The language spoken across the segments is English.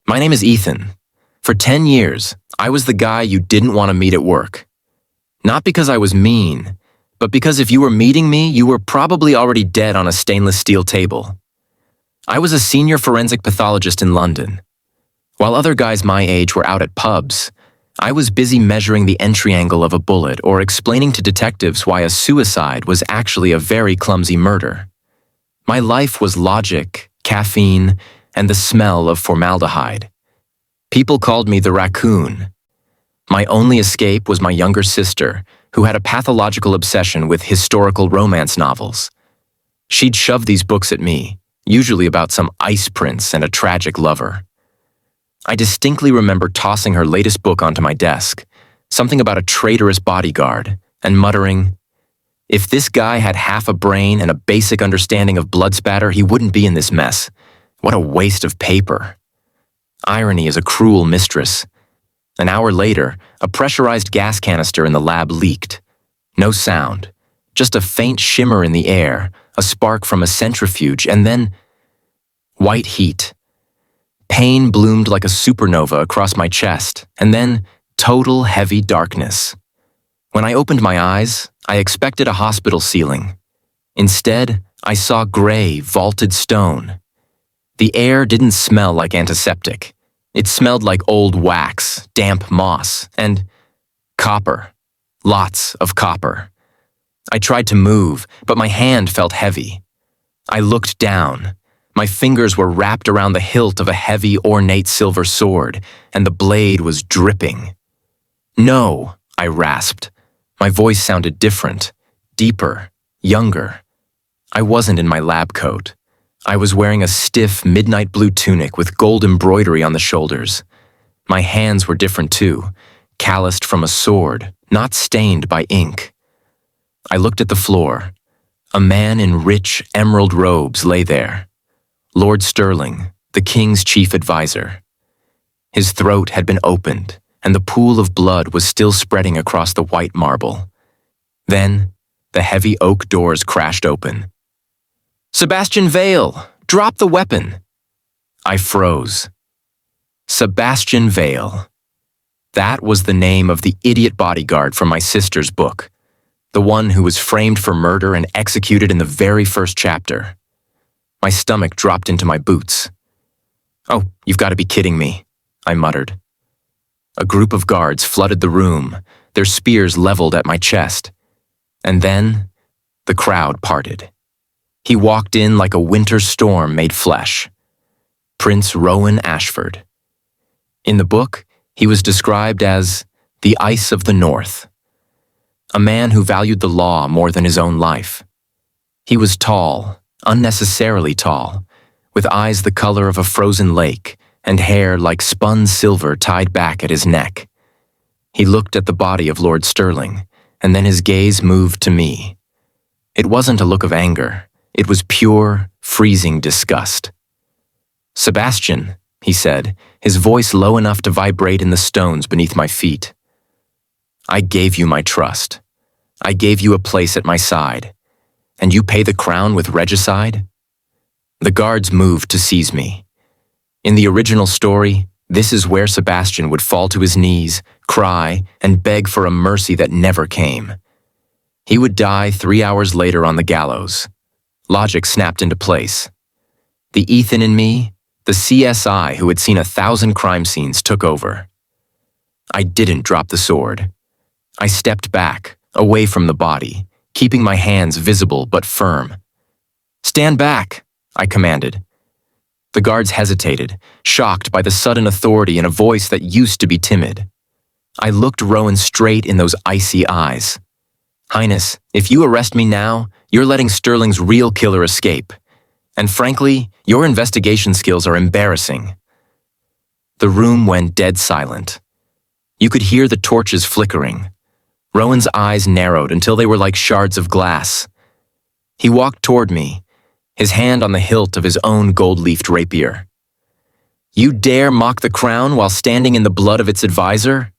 My name is Ethan. For 10 years, I was the guy you didn't want to meet at work. Not because I was mean, but because if you were meeting me, you were probably already dead on a stainless steel table. I was a senior forensic pathologist in London. While other guys my age were out at pubs, I was busy measuring the entry angle of a bullet or explaining to detectives why a suicide was actually a very clumsy murder. My life was logic, caffeine, and the smell of formaldehyde. People called me the raccoon. My only escape was my younger sister, who had a pathological obsession with historical romance novels. She'd shove these books at me, usually about some ice prince and a tragic lover. I distinctly remember tossing her latest book onto my desk, something about a traitorous bodyguard, and muttering, "If this guy had half a brain and a basic understanding of blood spatter, he wouldn't be in this mess. What a waste of paper." Irony is a cruel mistress. An hour later, a pressurized gas canister in the lab leaked. No sound, just a faint shimmer in the air, a spark from a centrifuge, and then white heat. Pain bloomed like a supernova across my chest, and then total heavy darkness. When I opened my eyes, I expected a hospital ceiling. Instead, I saw gray, vaulted stone. The air didn't smell like antiseptic. It smelled like old wax, damp moss, and copper. Lots of copper. I tried to move, but my hand felt heavy. I looked down. My fingers were wrapped around the hilt of a heavy, ornate silver sword, and the blade was dripping. "No," I rasped. My voice sounded different, deeper, younger. I wasn't in my lab coat. I was wearing a stiff, midnight blue tunic with gold embroidery on the shoulders. My hands were different too, calloused from a sword, not stained by ink. I looked at the floor. A man in rich, emerald robes lay there. Lord Sterling, the king's chief advisor. His throat had been opened, and the pool of blood was still spreading across the white marble. Then, the heavy oak doors crashed open. "Sebastian Vale, drop the weapon!" I froze. Sebastian Vale. That was the name of the idiot bodyguard from my sister's book, the one who was framed for murder and executed in the very first chapter. My stomach dropped into my boots. "Oh, you've got to be kidding me," I muttered. A group of guards flooded the room, their spears leveled at my chest. And then, the crowd parted. He walked in like a winter storm made flesh. Prince Rowan Ashford. In the book, he was described as the ice of the North, a man who valued the law more than his own life. He was tall, unnecessarily tall, with eyes the color of a frozen lake and hair like spun silver tied back at his neck. He looked at the body of Lord Sterling, and then his gaze moved to me. It wasn't a look of anger. It was pure, freezing disgust. "Sebastian," he said, his voice low enough to vibrate in the stones beneath my feet. "I gave you my trust. I gave you a place at my side. And you pay the crown with regicide?" The guards moved to seize me. In the original story, this is where Sebastian would fall to his knees, cry, and beg for a mercy that never came. He would die 3 hours later on the gallows. Logic snapped into place. The Ethan in me, the CSI who had seen 1,000 crime scenes, took over. I didn't drop the sword. I stepped back, away from the body, keeping my hands visible but firm. "Stand back," I commanded. The guards hesitated, shocked by the sudden authority in a voice that used to be timid. I looked Rowan straight in those icy eyes. "Highness, if you arrest me now, you're letting Sterling's real killer escape. And frankly, your investigation skills are embarrassing." The room went dead silent. You could hear the torches flickering. Rowan's eyes narrowed until they were like shards of glass. He walked toward me, his hand on the hilt of his own gold-leafed rapier. "You dare mock the crown while standing in the blood of its advisor?"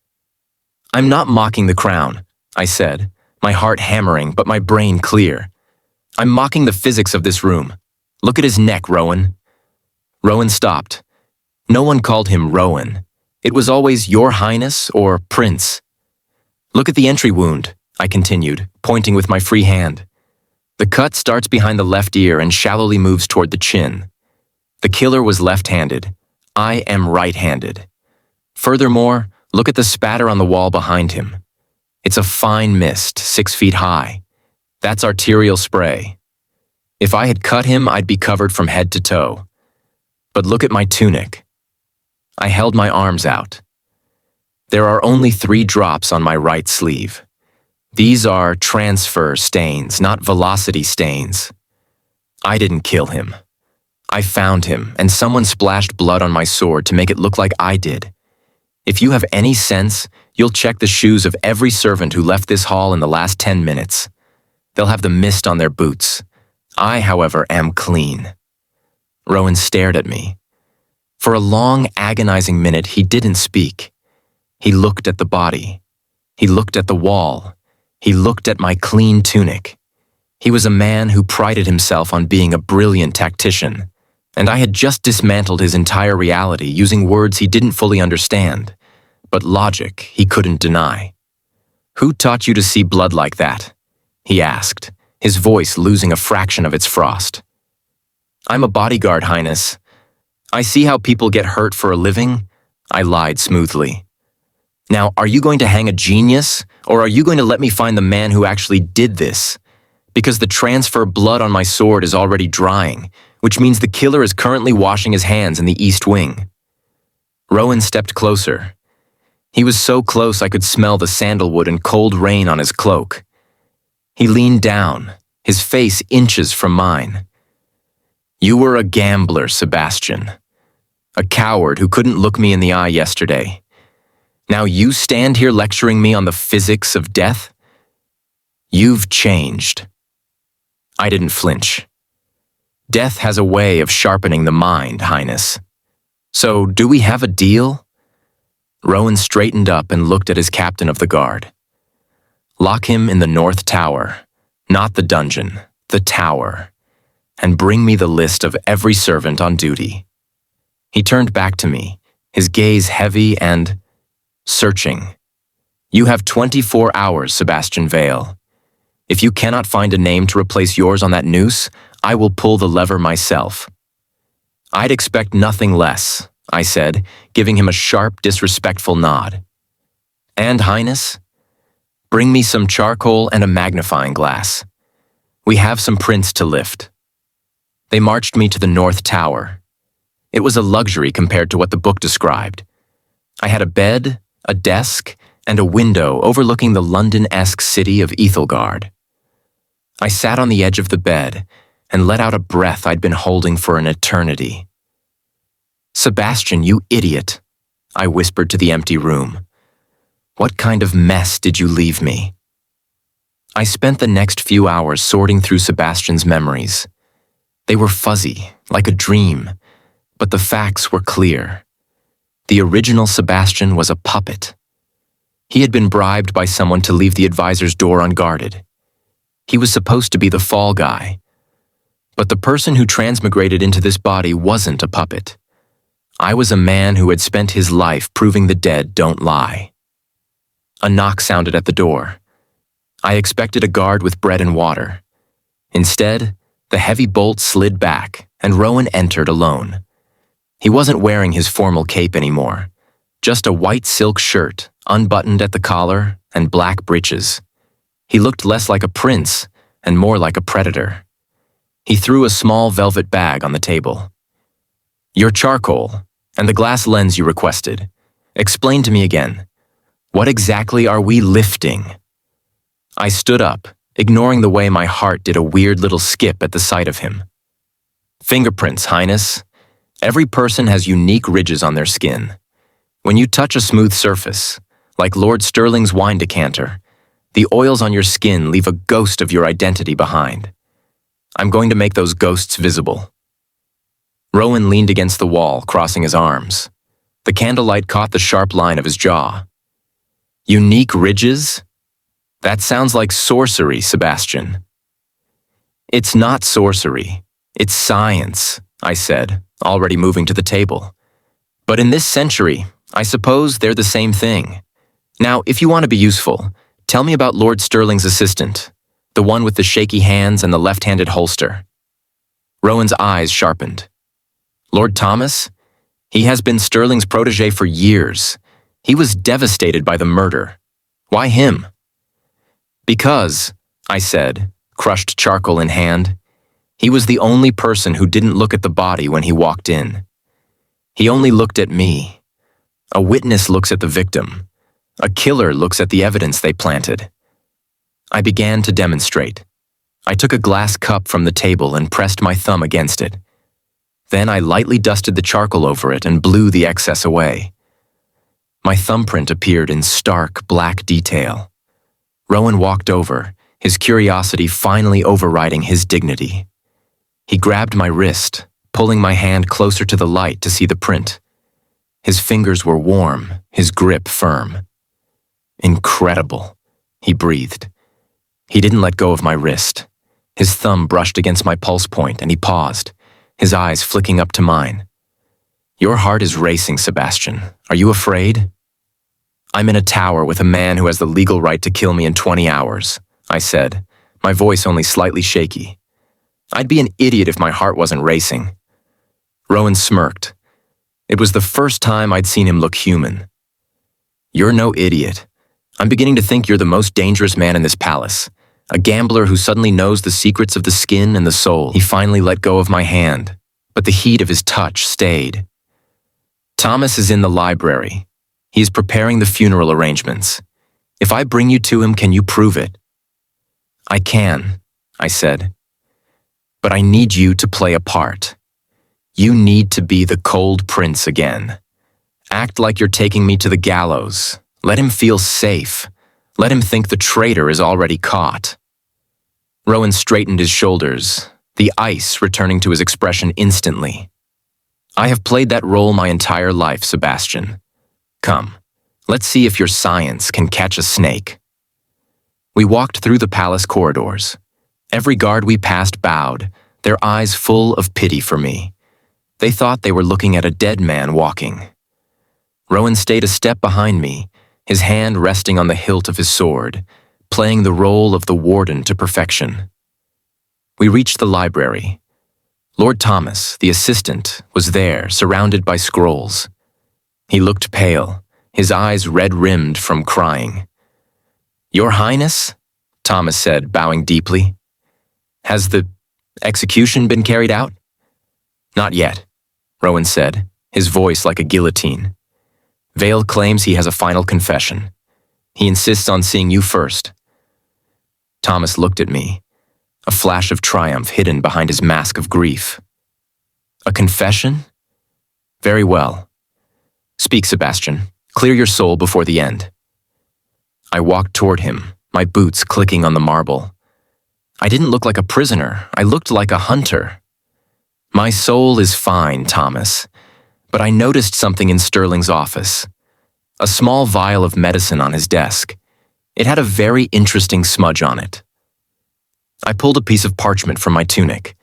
"I'm not mocking the crown," I said, my heart hammering but my brain clear. "I'm mocking the physics of this room. Look at his neck, Rowan." Rowan stopped. No one called him Rowan. It was always Your Highness or Prince. Look at the entry wound, I continued, pointing with my free hand. The cut starts behind the left ear and shallowly moves toward the chin. The killer was left-handed. I am right-handed. Furthermore, look at the spatter on the wall behind him. It's a fine mist, 6 feet high. That's arterial spray. If I had cut him, I'd be covered from head to toe. But look at my tunic. I held my arms out. There are only 3 drops on my right sleeve. These are transfer stains, not velocity stains. I didn't kill him. I found him, and someone splashed blood on my sword to make it look like I did. If you have any sense, you'll check the shoes of every servant who left this hall in the last 10 minutes. They'll have the mist on their boots. I, however, am clean. Rowan stared at me. For a long, agonizing minute, he didn't speak. He looked at the body. He looked at the wall. He looked at my clean tunic. He was a man who prided himself on being a brilliant tactician, and I had just dismantled his entire reality using words he didn't fully understand, but logic he couldn't deny. "Who taught you to see blood like that?" he asked, his voice losing a fraction of its frost. "I'm a bodyguard, Highness. I see how people get hurt for a living," I lied smoothly. "Now, are you going to hang a genius, or are you going to let me find the man who actually did this? Because the transfer blood on my sword is already drying, which means the killer is currently washing his hands in the East Wing." Rowan stepped closer. He was so close I could smell the sandalwood and cold rain on his cloak. He leaned down, his face inches from mine. "You were a gambler, Sebastian. A coward who couldn't look me in the eye yesterday. Now you stand here lecturing me on the physics of death? You've changed." I didn't flinch. Death has a way of sharpening the mind, Highness. "So, do we have a deal?" Rowan straightened up and looked at his captain of the guard. "Lock him in the North Tower, not the dungeon, the tower, and bring me the list of every servant on duty." He turned back to me, his gaze heavy and searching. "You have 24 hours, Sebastian Vale. If you cannot find a name to replace yours on that noose, I will pull the lever myself." "I'd expect nothing less," I said, giving him a sharp, disrespectful nod. "And, Highness, bring me some charcoal and a magnifying glass. We have some prints to lift." They marched me to the North Tower. It was a luxury compared to what the book described. I had a bed, a desk, and a window overlooking the London-esque city of Ethelgard. I sat on the edge of the bed and let out a breath I'd been holding for an eternity. "Sebastian, you idiot," I whispered to the empty room. "What kind of mess did you leave me?" I spent the next few hours sorting through Sebastian's memories. They were fuzzy, like a dream, but the facts were clear. The original Sebastian was a puppet. He had been bribed by someone to leave the advisor's door unguarded. He was supposed to be the fall guy. But the person who transmigrated into this body wasn't a puppet. I was a man who had spent his life proving the dead don't lie. A knock sounded at the door. I expected a guard with bread and water. Instead, the heavy bolt slid back, and Rowan entered alone. He wasn't wearing his formal cape anymore, just a white silk shirt, unbuttoned at the collar, and black breeches. He looked less like a prince and more like a predator. He threw a small velvet bag on the table. "Your charcoal and the glass lens you requested. Explain to me again. What exactly are we lifting?" I stood up, ignoring the way my heart did a weird little skip at the sight of him. "Fingerprints, Highness. Every person has unique ridges on their skin. When you touch a smooth surface, like Lord Stirling's wine decanter, the oils on your skin leave a ghost of your identity behind. I'm going to make those ghosts visible." Rowan leaned against the wall, crossing his arms. The candlelight caught the sharp line of his jaw. "Unique ridges? That sounds like sorcery, Sebastian." "It's not sorcery. It's science," I said, already moving to the table. But in this century, I suppose they're the same thing. Now, if you want to be useful, tell me about Lord Sterling's assistant, the one with the shaky hands and the left-handed holster. Rowan's eyes sharpened. Lord Thomas? He has been Sterling's protege for years. He was devastated by the murder. Why him? Because, I said, crushed charcoal in hand, he was the only person who didn't look at the body when he walked in. He only looked at me. A witness looks at the victim. A killer looks at the evidence they planted. I began to demonstrate. I took a glass cup from the table and pressed my thumb against it. Then I lightly dusted the charcoal over it and blew the excess away. My thumbprint appeared in stark, black detail. Rowan walked over, his curiosity finally overriding his dignity. He grabbed my wrist, pulling my hand closer to the light to see the print. His fingers were warm, his grip firm. Incredible, he breathed. He didn't let go of my wrist. His thumb brushed against my pulse point and he paused, his eyes flicking up to mine. Your heart is racing, Sebastian. Are you afraid? I'm in a tower with a man who has the legal right to kill me in 20 hours, I said, my voice only slightly shaky. I'd be an idiot if my heart wasn't racing. Rowan smirked. It was the first time I'd seen him look human. You're no idiot. I'm beginning to think you're the most dangerous man in this palace. A gambler who suddenly knows the secrets of the skin and the soul. He finally let go of my hand, but the heat of his touch stayed. Thomas is in the library. He is preparing the funeral arrangements. If I bring you to him, can you prove it? I can, I said. But I need you to play a part. You need to be the cold prince again. Act like you're taking me to the gallows. Let him feel safe. Let him think the traitor is already caught. Rowan straightened his shoulders, the ice returning to his expression instantly. I have played that role my entire life, Sebastian. Come, let's see if your science can catch a snake. We walked through the palace corridors. Every guard we passed bowed, their eyes full of pity for me. They thought they were looking at a dead man walking. Rowan stayed a step behind me, his hand resting on the hilt of his sword, playing the role of the warden to perfection. We reached the library. Lord Thomas, the assistant, was there, surrounded by scrolls. He looked pale, his eyes red-rimmed from crying. Your Highness, Thomas said, bowing deeply. Has the execution been carried out? Not yet, Rowan said, his voice like a guillotine. Vale claims he has a final confession. He insists on seeing you first. Thomas looked at me, a flash of triumph hidden behind his mask of grief. A confession? Very well. Speak, Sebastian. Clear your soul before the end. I walked toward him, my boots clicking on the marble. I didn't look like a prisoner. I looked like a hunter. My soul is fine, Thomas, but I noticed something in Sterling's office. A small vial of medicine on his desk. It had a very interesting smudge on it. I pulled a piece of parchment from my tunic.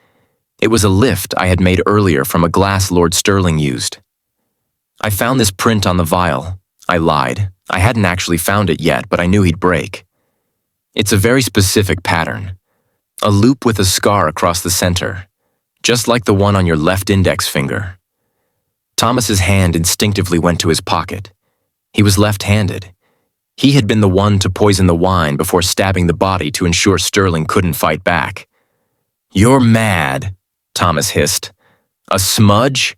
It was a lift I had made earlier from a glass Lord Sterling used. I found this print on the vial. I lied. I hadn't actually found it yet, but I knew he'd break. It's a very specific pattern. A loop with a scar across the center, just like the one on your left index finger. Thomas's hand instinctively went to his pocket. He was left-handed. He had been the one to poison the wine before stabbing the body to ensure Sterling couldn't fight back. You're mad, Thomas hissed. A smudge?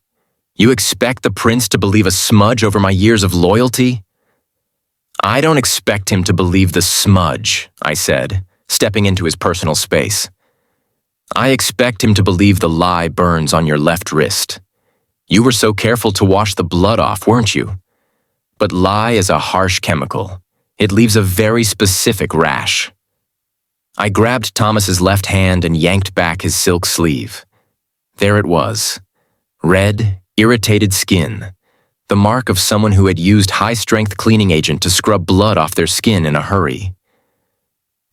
You expect the prince to believe a smudge over my years of loyalty? I don't expect him to believe the smudge, I said, stepping into his personal space. I expect him to believe the lie burns on your left wrist. You were so careful to wash the blood off, weren't you? But lie is a harsh chemical. It leaves a very specific rash. I grabbed Thomas's left hand and yanked back his silk sleeve. There it was. Red, irritated skin. The mark of someone who had used high-strength cleaning agent to scrub blood off their skin in a hurry.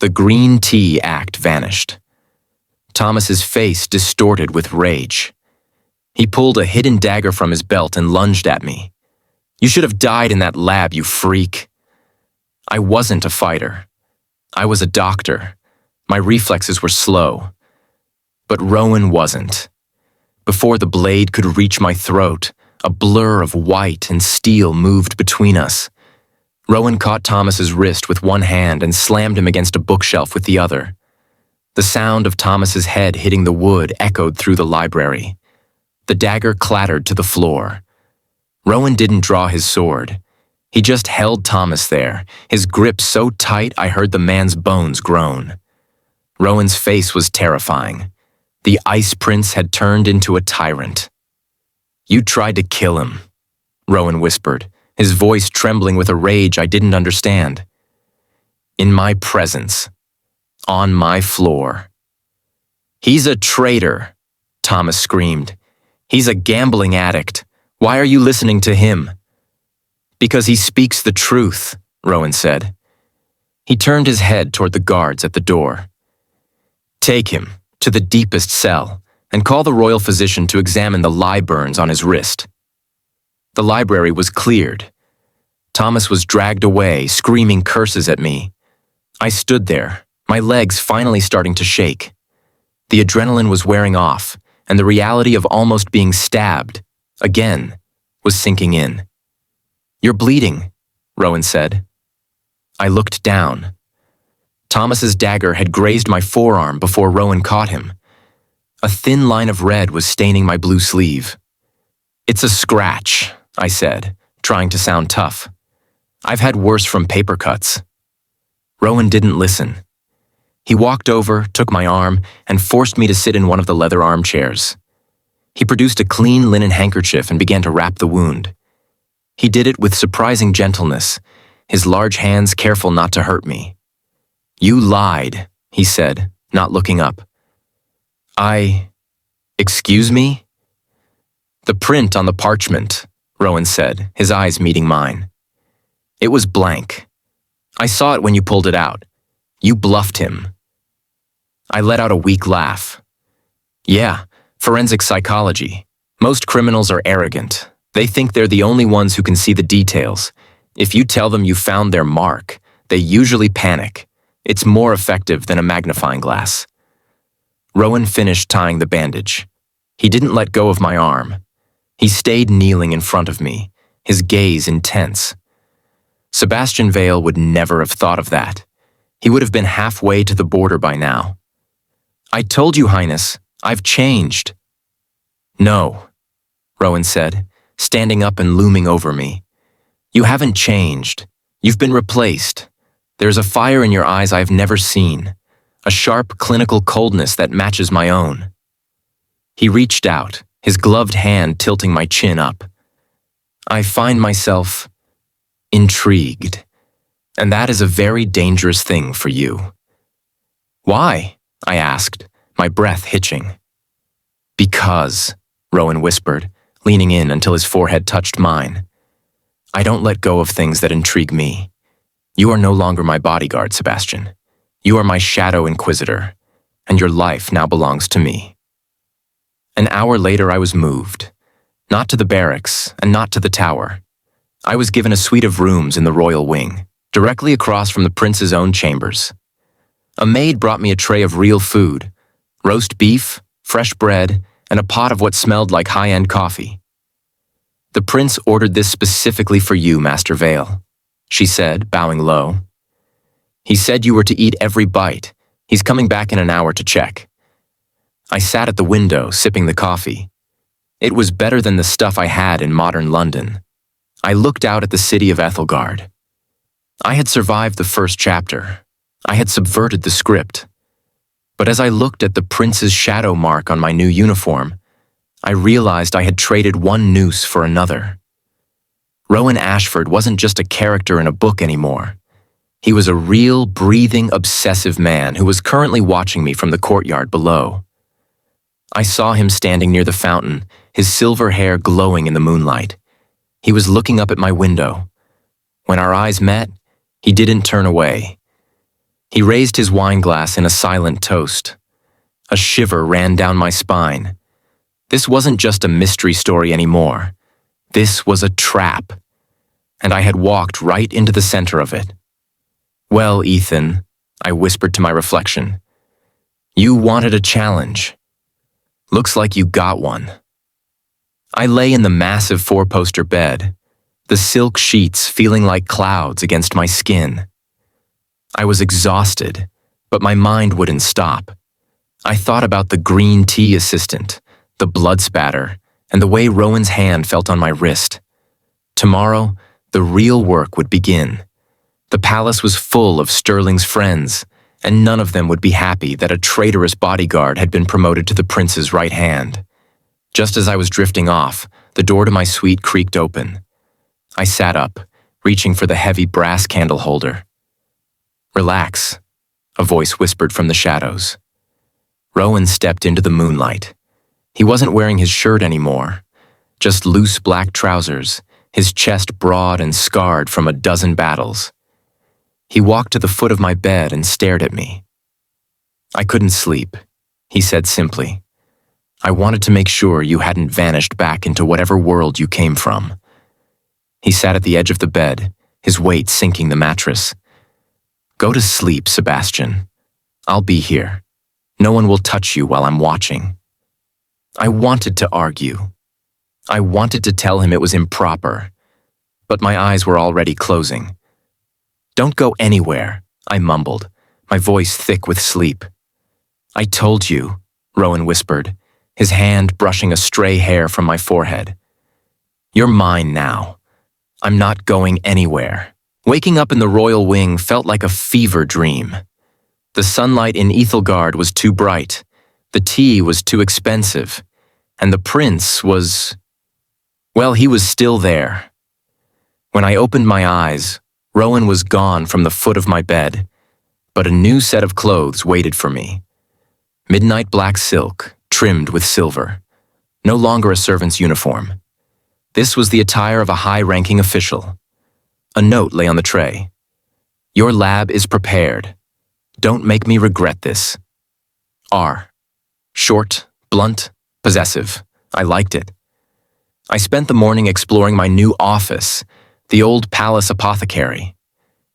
The green tea act vanished. Thomas's face distorted with rage. He pulled a hidden dagger from his belt and lunged at me. You should have died in that lab, you freak. I wasn't a fighter. I was a doctor. My reflexes were slow. But Rowan wasn't. Before the blade could reach my throat, a blur of white and steel moved between us. Rowan caught Thomas's wrist with one hand and slammed him against a bookshelf with the other. The sound of Thomas's head hitting the wood echoed through the library. The dagger clattered to the floor. Rowan didn't draw his sword. He just held Thomas there, his grip so tight I heard the man's bones groan. Rowan's face was terrifying. The Ice Prince had turned into a tyrant. You tried to kill him, Rowan whispered, his voice trembling with a rage I didn't understand. In my presence. On my floor. He's a traitor, Thomas screamed. He's a gambling addict. Why are you listening to him? Because he speaks the truth, Rowan said. He turned his head toward the guards at the door. Take him to the deepest cell and call the royal physician to examine the lie burns on his wrist. The library was cleared. Thomas was dragged away, screaming curses at me. I stood there, my legs finally starting to shake. The adrenaline was wearing off, and the reality of almost being stabbed, again, was sinking in. You're bleeding, Rowan said. I looked down. Thomas's dagger had grazed my forearm before Rowan caught him. A thin line of red was staining my blue sleeve. It's a scratch, I said, trying to sound tough. I've had worse from paper cuts. Rowan didn't listen. He walked over, took my arm, and forced me to sit in one of the leather armchairs. He produced a clean linen handkerchief and began to wrap the wound. He did it with surprising gentleness, his large hands careful not to hurt me. You lied, he said, not looking up. Excuse me? The print on the parchment, Rowan said, his eyes meeting mine. It was blank. I saw it when you pulled it out. You bluffed him. I let out a weak laugh. Yeah, forensic psychology. Most criminals are arrogant. They think they're the only ones who can see the details. If you tell them you found their mark, they usually panic. It's more effective than a magnifying glass. Rowan finished tying the bandage. He didn't let go of my arm. He stayed kneeling in front of me, his gaze intense. Sebastian Vale would never have thought of that. He would have been halfway to the border by now. I told you, Highness, I've changed. No, Rowan said, standing up and looming over me. You haven't changed. You've been replaced. There's a fire in your eyes I've never seen, a sharp clinical coldness that matches my own. He reached out, his gloved hand tilting my chin up. I find myself intrigued, and that is a very dangerous thing for you. Why? I asked, my breath hitching. Because, Rowan whispered, leaning in until his forehead touched mine. I don't let go of things that intrigue me. You are no longer my bodyguard, Sebastian. You are my shadow inquisitor, and your life now belongs to me. An hour later I was moved, not to the barracks and not to the tower. I was given a suite of rooms in the royal wing, directly across from the prince's own chambers. A maid brought me a tray of real food, roast beef, fresh bread, and a pot of what smelled like high-end coffee. The prince ordered this specifically for you, Master Vale, she said, bowing low. He said you were to eat every bite. He's coming back in an hour to check. I sat at the window, sipping the coffee. It was better than the stuff I had in modern London. I looked out at the city of Ethelgard. I had survived the first chapter. I had subverted the script. But as I looked at the prince's shadow mark on my new uniform, I realized I had traded one noose for another. Rowan Ashford wasn't just a character in a book anymore. He was a real, breathing, obsessive man who was currently watching me from the courtyard below. I saw him standing near the fountain, his silver hair glowing in the moonlight. He was looking up at my window. When our eyes met, he didn't turn away. He raised his wine glass in a silent toast. A shiver ran down my spine. This wasn't just a mystery story anymore. This was a trap, and I had walked right into the center of it. "Well, Ethan," I whispered to my reflection, "you wanted a challenge. Looks like you got one." I lay in the massive four-poster bed, the silk sheets feeling like clouds against my skin. I was exhausted, but my mind wouldn't stop. I thought about the green tea assistant, the blood spatter, and the way Rowan's hand felt on my wrist. Tomorrow, the real work would begin. The palace was full of Sterling's friends, and none of them would be happy that a traitorous bodyguard had been promoted to the prince's right hand. Just as I was drifting off, the door to my suite creaked open. I sat up, reaching for the heavy brass candle holder. "Relax," a voice whispered from the shadows. Rowan stepped into the moonlight. He wasn't wearing his shirt anymore, just loose black trousers, his chest broad and scarred from a dozen battles. He walked to the foot of my bed and stared at me. "I couldn't sleep," he said simply. "I wanted to make sure you hadn't vanished back into whatever world you came from." He sat at the edge of the bed, his weight sinking the mattress. "Go to sleep, Sebastian. I'll be here. No one will touch you while I'm watching." I wanted to argue. I wanted to tell him it was improper, but my eyes were already closing. "Don't go anywhere," I mumbled, my voice thick with sleep. "I told you," Rowan whispered, his hand brushing a stray hair from my forehead. "You're mine now. I'm not going anywhere." Waking up in the royal wing felt like a fever dream. The sunlight in Ethelgard was too bright, the tea was too expensive, and the prince was... well, he was still there. When I opened my eyes, Rowan was gone from the foot of my bed, but a new set of clothes waited for me. Midnight black silk, trimmed with silver. No longer a servant's uniform. This was the attire of a high-ranking official. A note lay on the tray. "Your lab is prepared. Don't make me regret this. R." Short, blunt, possessive. I liked it. I spent the morning exploring my new office, the old palace apothecary.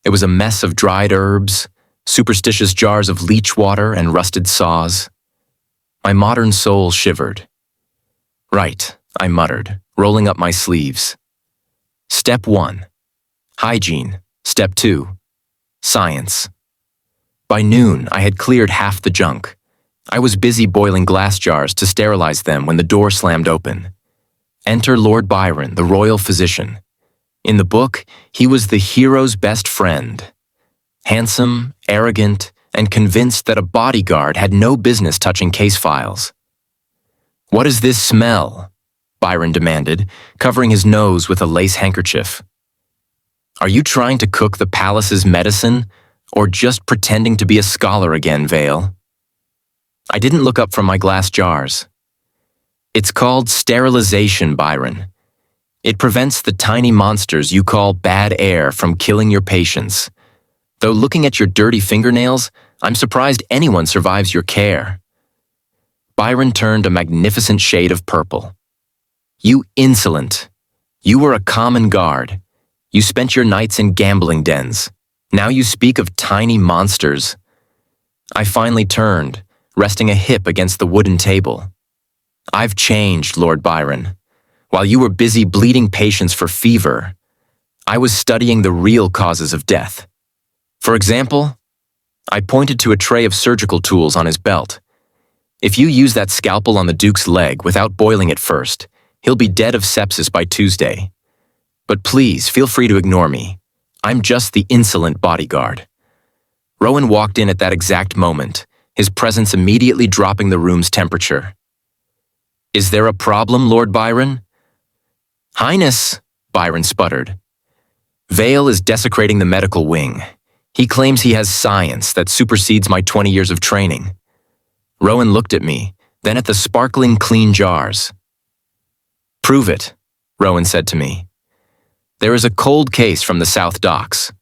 It was a mess of dried herbs, superstitious jars of leech water, and rusted saws. My modern soul shivered. "Right," I muttered, rolling up my sleeves. Step 1. Hygiene. Step 2. Science. By noon, I had cleared half the junk. I was busy boiling glass jars to sterilize them when the door slammed open. Enter Lord Byron, the royal physician. In the book, he was the hero's best friend. Handsome, arrogant, and convinced that a bodyguard had no business touching case files. "What is this smell?" Byron demanded, covering his nose with a lace handkerchief. "Are you trying to cook the palace's medicine, or just pretending to be a scholar again, Vale?" I didn't look up from my glass jars. "It's called sterilization, Byron. It prevents the tiny monsters you call bad air from killing your patients. Though looking at your dirty fingernails, I'm surprised anyone survives your care." Byron turned a magnificent shade of purple. "You insolent. You were a common guard. You spent your nights in gambling dens. Now you speak of tiny monsters." I finally turned, resting a hip against the wooden table. "I've changed, Lord Byron. While you were busy bleeding patients for fever, I was studying the real causes of death. For example," I pointed to a tray of surgical tools on his belt. "If you use that scalpel on the Duke's leg without boiling it first, he'll be dead of sepsis by Tuesday. But please, feel free to ignore me. I'm just the insolent bodyguard." Rowan walked in at that exact moment, his presence immediately dropping the room's temperature. "Is there a problem, Lord Byron?" "Highness," Byron sputtered. "Vale is desecrating the medical wing. He claims he has science that supersedes my 20 years of training." Rowan looked at me, then at the sparkling clean jars. "Prove it," Rowan said to me. "There is a cold case from the South Docks.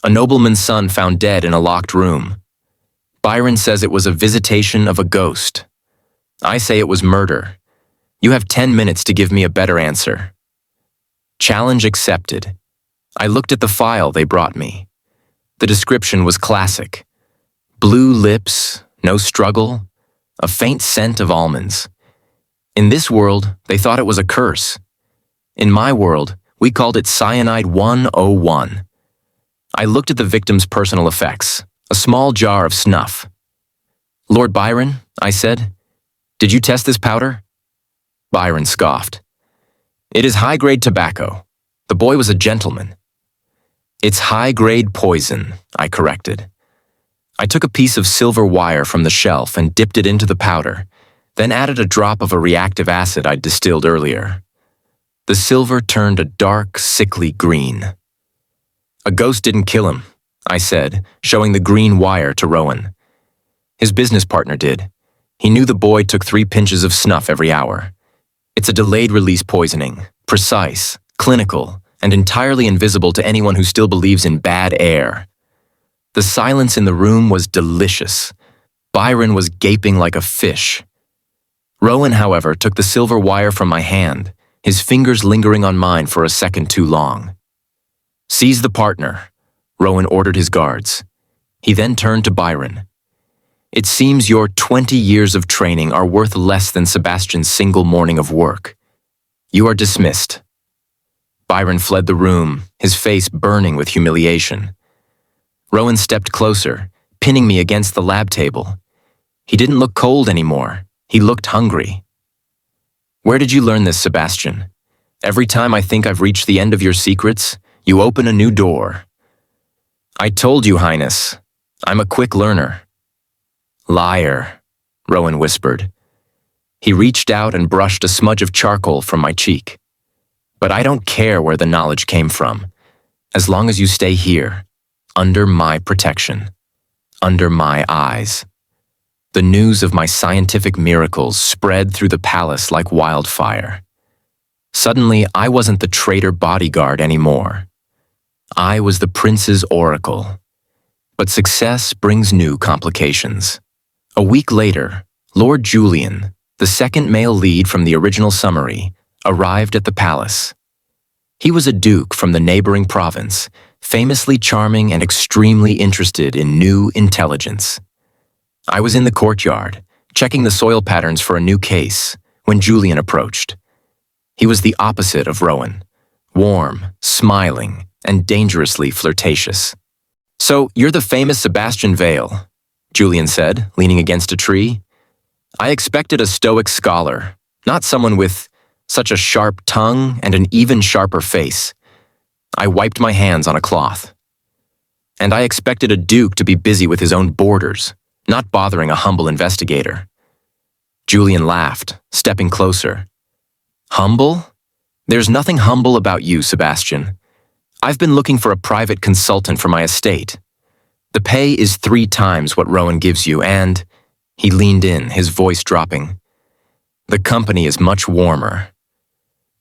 A nobleman's son found dead in a locked room. Byron says it was a visitation of a ghost. I say it was murder. You have 10 minutes to give me a better answer. Challenge accepted. I looked at the file they brought me. The description was classic. Blue lips, no struggle, a faint scent of almonds. In this world, they thought it was a curse. In my world, we called it Cyanide 101. I looked at the victim's personal effects, a small jar of snuff. Lord Byron, I said, did you test this powder? Byron scoffed. It is high-grade tobacco. The boy was a gentleman. It's high-grade poison, I corrected. I took a piece of silver wire from the shelf and dipped it into the powder, then added a drop of a reactive acid I'd distilled earlier. The silver turned a dark, sickly green. A ghost didn't kill him, I said, showing the green wire to Rowan. His business partner did. He knew the boy took 3 pinches of snuff every hour. It's a delayed-release poisoning, precise, clinical, and entirely invisible to anyone who still believes in bad air. The silence in the room was delicious. Byron was gaping like a fish. Rowan, however, took the silver wire from my hand, his fingers lingering on mine for a second too long. Seize the partner, Rowan ordered his guards. He then turned to Byron. It seems your 20 years of training are worth less than Sebastian's single morning of work. You are dismissed. Byron fled the room, his face burning with humiliation. Rowan stepped closer, pinning me against the lab table. He didn't look cold anymore. He looked hungry. Where did you learn this, Sebastian? Every time I think I've reached the end of your secrets, you open a new door. I told you, Highness. I'm a quick learner. Liar, Rowan whispered. He reached out and brushed a smudge of charcoal from my cheek. But I don't care where the knowledge came from, as long as you stay here, under my protection, under my eyes. The news of my scientific miracles spread through the palace like wildfire. Suddenly, I wasn't the traitor bodyguard anymore. I was the prince's oracle. But success brings new complications. A week later, Lord Julian, the second male lead from the original summary, arrived at the palace. He was a duke from the neighboring province, famously charming and extremely interested in new intelligence. I was in the courtyard, checking the soil patterns for a new case, when Julian approached. He was the opposite of Rowan, warm, smiling, and dangerously flirtatious. So, you're the famous Sebastian Vale, Julian said, leaning against a tree. I expected a stoic scholar, not someone with such a sharp tongue and an even sharper face. I wiped my hands on a cloth. And I expected a duke to be busy with his own borders, not bothering a humble investigator. Julian laughed, stepping closer. Humble? There's nothing humble about you, Sebastian. I've been looking for a private consultant for my estate. The pay is 3 times what Rowan gives you, and, he leaned in, his voice dropping, the company is much warmer.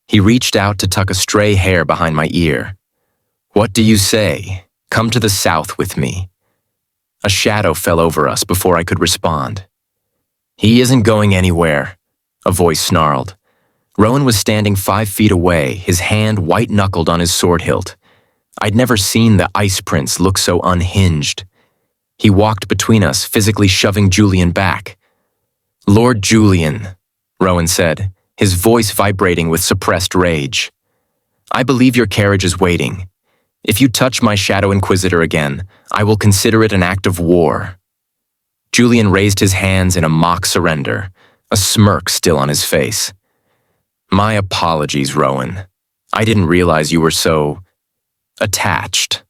He reached out to tuck a stray hair behind my ear. What do you say? Come to the south with me. A shadow fell over us before I could respond. He isn't going anywhere, a voice snarled. Rowan was standing 5 feet away, his hand white-knuckled on his sword hilt. I'd never seen the Ice Prince look so unhinged. He walked between us, physically shoving Julian back. Lord Julian, Rowan said, his voice vibrating with suppressed rage. I believe your carriage is waiting. If you touch my Shadow Inquisitor again, I will consider it an act of war. Julian raised his hands in a mock surrender, a smirk still on his face. My apologies, Rowan. I didn't realize you were so attached.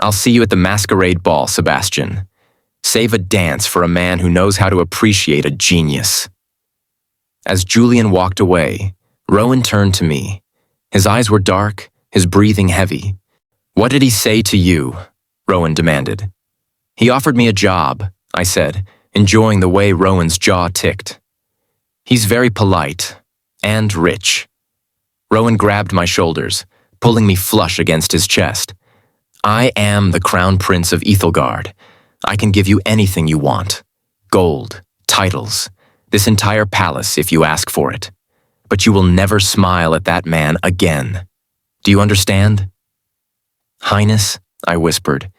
I'll see you at the masquerade ball, Sebastian. Save a dance for a man who knows how to appreciate a genius. As Julian walked away, Rowan turned to me. His eyes were dark, his breathing heavy. What did he say to you? Rowan demanded. He offered me a job, I said, enjoying the way Rowan's jaw ticked. He's very polite and rich. Rowan grabbed my shoulders, pulling me flush against his chest. I am the Crown Prince of Ethelgard. I can give you anything you want. Gold, titles, this entire palace if you ask for it. but you will never smile at that man again. Do you understand?" "Highness," I whispered,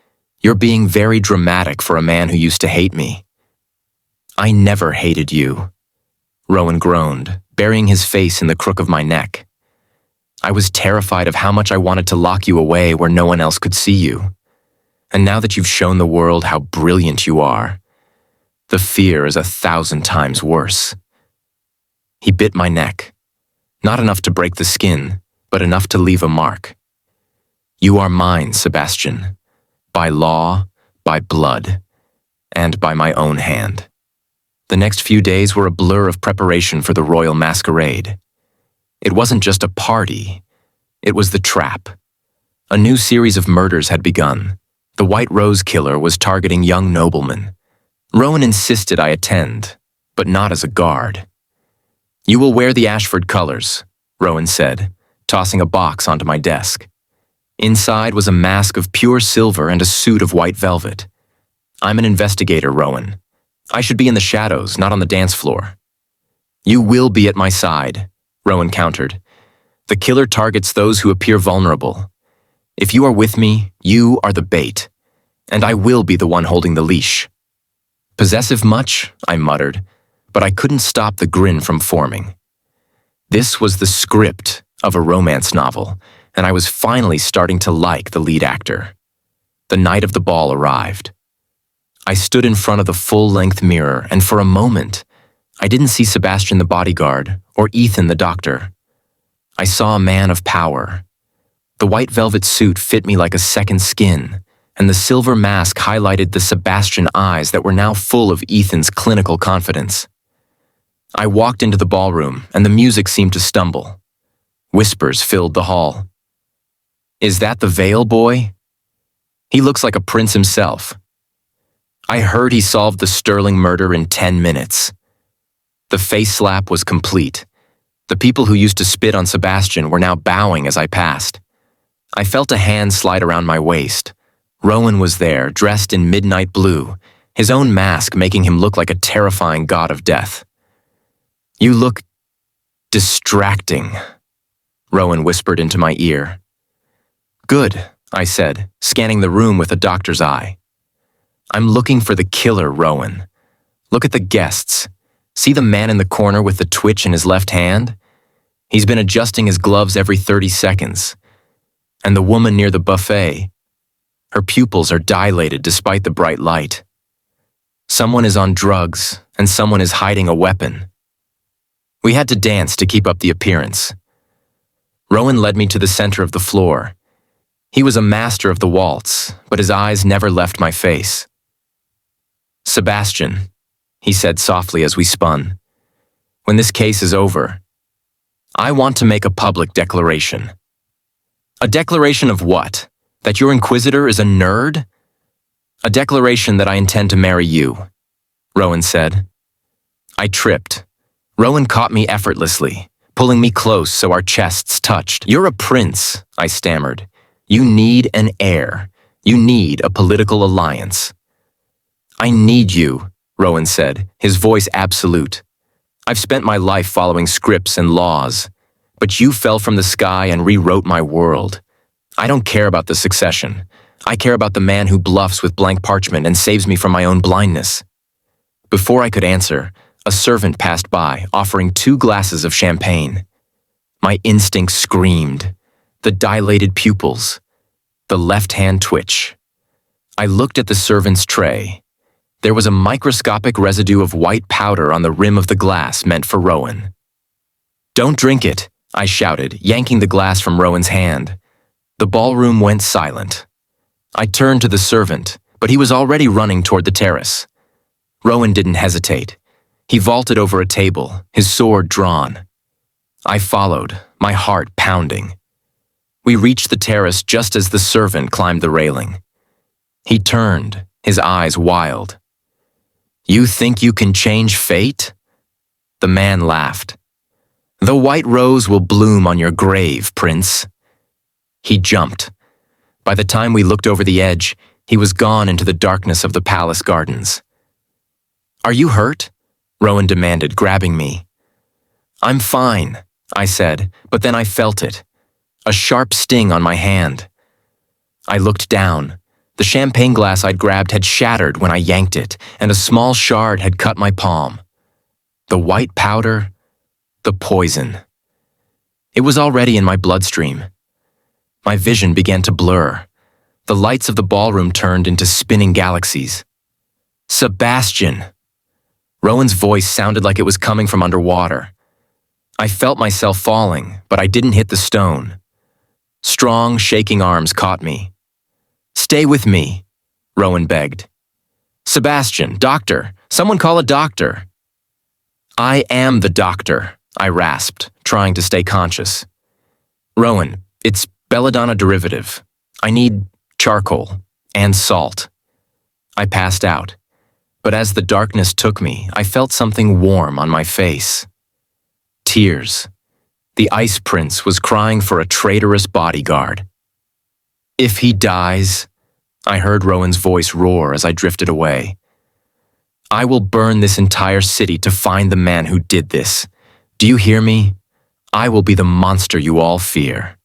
"you're being very dramatic for a man who used to hate me." "I never hated you," Rowan groaned, burying his face in the crook of my neck. "I was terrified of how much I wanted to lock you away where no one else could see you. And now that you've shown the world how brilliant you are, the fear is 1,000 times worse." He bit my neck. Not enough to break the skin, but enough to leave a mark. "You are mine, Sebastian, by law, by blood, and by my own hand." The next few days were a blur of preparation for the royal masquerade. It wasn't just a party, it was the trap. A new series of murders had begun. The White Rose killer was targeting young noblemen. Rowan insisted I attend, but not as a guard. "You will wear the Ashford colors," Rowan said, tossing a box onto my desk. Inside was a mask of pure silver and a suit of white velvet. "I'm an investigator, Rowan. I should be in the shadows, not on the dance floor." "You will be at my side," Rowan countered. "The killer targets those who appear vulnerable. If you are with me, you are the bait, and I will be the one holding the leash." "Possessive much?" I muttered, but I couldn't stop the grin from forming. This was the script of a romance novel, and I was finally starting to like the lead actor. The night of the ball arrived. I stood in front of the full-length mirror, and for a moment, I didn't see Sebastian the bodyguard or Ethan the doctor. I saw a man of power. The white velvet suit fit me like a second skin, and the silver mask highlighted the Sebastian eyes that were now full of Ethan's clinical confidence. I walked into the ballroom, and the music seemed to stumble. Whispers filled the hall. "Is that the Vale boy? He looks like a prince himself. I heard he solved the Sterling murder in 10 minutes. The face slap was complete. The people who used to spit on Sebastian were now bowing as I passed. I felt a hand slide around my waist. Rowan was there, dressed in midnight blue, his own mask making him look like a terrifying god of death. "You look distracting," Rowan whispered into my ear. "Good," I said, scanning the room with a doctor's eye. "I'm looking for the killer, Rowan. Look at the guests. See the man in the corner with the twitch in his left hand? He's been adjusting his gloves every 30 seconds. And the woman near the buffet. Her pupils are dilated despite the bright light. Someone is on drugs, and someone is hiding a weapon." We had to dance to keep up the appearance. Rowan led me to the center of the floor. He was a master of the waltz, but his eyes never left my face. "Sebastian," he said softly as we spun, "when this case is over, I want to make a public declaration." "A declaration of what? That your inquisitor is a nerd?" "A declaration that I intend to marry you," Rowan said. I tripped. Rowan caught me effortlessly, pulling me close so our chests touched. "You're a prince," I stammered. "You need an heir. You need a political alliance." "I need you," Rowan said, his voice absolute. "I've spent my life following scripts and laws, but you fell from the sky and rewrote my world. I don't care about the succession. I care about the man who bluffs with blank parchment and saves me from my own blindness." Before I could answer, a servant passed by, offering 2 glasses of champagne. My instinct screamed. The dilated pupils. The left-hand twitch. I looked at the servant's tray. There was a microscopic residue of white powder on the rim of the glass meant for Rowan. "Don't drink it," I shouted, yanking the glass from Rowan's hand. The ballroom went silent. I turned to the servant, but he was already running toward the terrace. Rowan didn't hesitate. He vaulted over a table, his sword drawn. I followed, my heart pounding. We reached the terrace just as the servant climbed the railing. He turned, his eyes wild. "You think you can change fate?" The man laughed. "The white rose will bloom on your grave, Prince." He jumped. By the time we looked over the edge, he was gone into the darkness of the palace gardens. "Are you hurt?" Rowan demanded, grabbing me. "I'm fine," I said, but then I felt it. A sharp sting on my hand. I looked down. The champagne glass I'd grabbed had shattered when I yanked it, and a small shard had cut my palm. The white powder, the poison. It was already in my bloodstream. My vision began to blur. The lights of the ballroom turned into spinning galaxies. Sebastian! Rowan's voice sounded like it was coming from underwater. I felt myself falling, but I didn't hit the stone. Strong, shaking arms caught me. "Stay with me," Rowan begged. "Sebastian, doctor, someone call a doctor." "I am the doctor," I rasped, trying to stay conscious. "Rowan, it's belladonna derivative. I need charcoal and salt." I passed out, but as the darkness took me, I felt something warm on my face. Tears. The Ice Prince was crying for a traitorous bodyguard. "If he dies," I heard Rowan's voice roar as I drifted away, "I will burn this entire city to find the man who did this. Do you hear me? I will be the monster you all fear."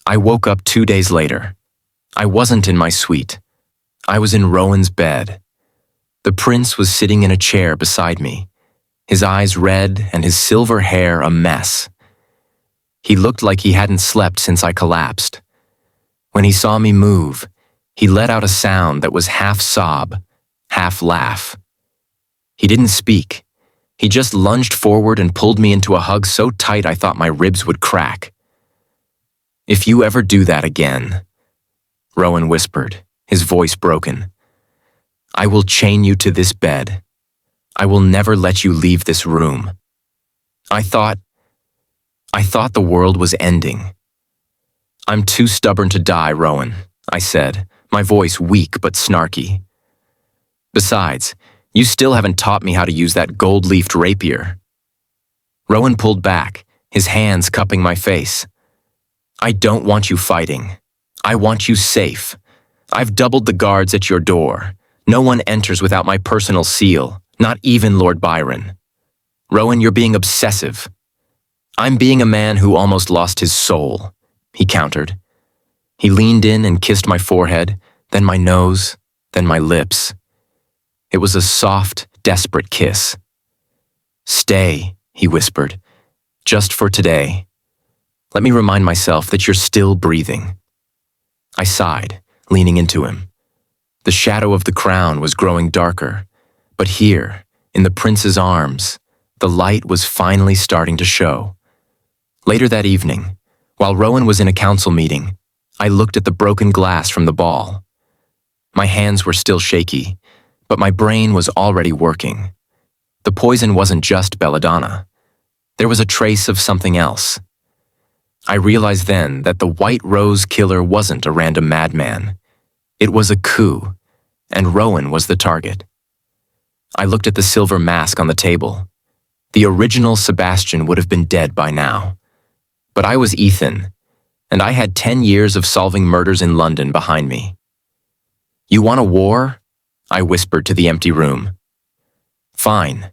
I woke up 2 days later. I wasn't in my suite. I was in Rowan's bed. The prince was sitting in a chair beside me, his eyes red and his silver hair a mess. He looked like he hadn't slept since I collapsed. When he saw me move, he let out a sound that was half sob, half laugh. He didn't speak. He just lunged forward and pulled me into a hug so tight I thought my ribs would crack. "If you ever do that again," Rowan whispered, his voice broken, "I will chain you to this bed. I will never let you leave this room." I thought the world was ending. "I'm too stubborn to die, Rowan," I said, my voice weak but snarky. "Besides, you still haven't taught me how to use that gold-leafed rapier." Rowan pulled back, his hands cupping my face. "I don't want you fighting. I want you safe. I've doubled the guards at your door. No one enters without my personal seal, not even Lord Byron. Rowan, you're being obsessive." "I'm being a man who almost lost his soul," he countered. He leaned in and kissed my forehead, then my nose, then my lips. It was a soft, desperate kiss. "Stay," he whispered, "just for today. Let me remind myself that you're still breathing." I sighed, leaning into him. The shadow of the crown was growing darker, but here, in the prince's arms, the light was finally starting to show. Later that evening, while Rowan was in a council meeting, I looked at the broken glass from the ball. My hands were still shaky, but my brain was already working. The poison wasn't just belladonna. There was a trace of something else. I realized then that the White Rose killer wasn't a random madman. It was a coup, and Rowan was the target. I looked at the silver mask on the table. The original Sebastian would have been dead by now. But I was Ethan, and I had 10 years of solving murders in London behind me. "You want a war?" I whispered to the empty room. "Fine,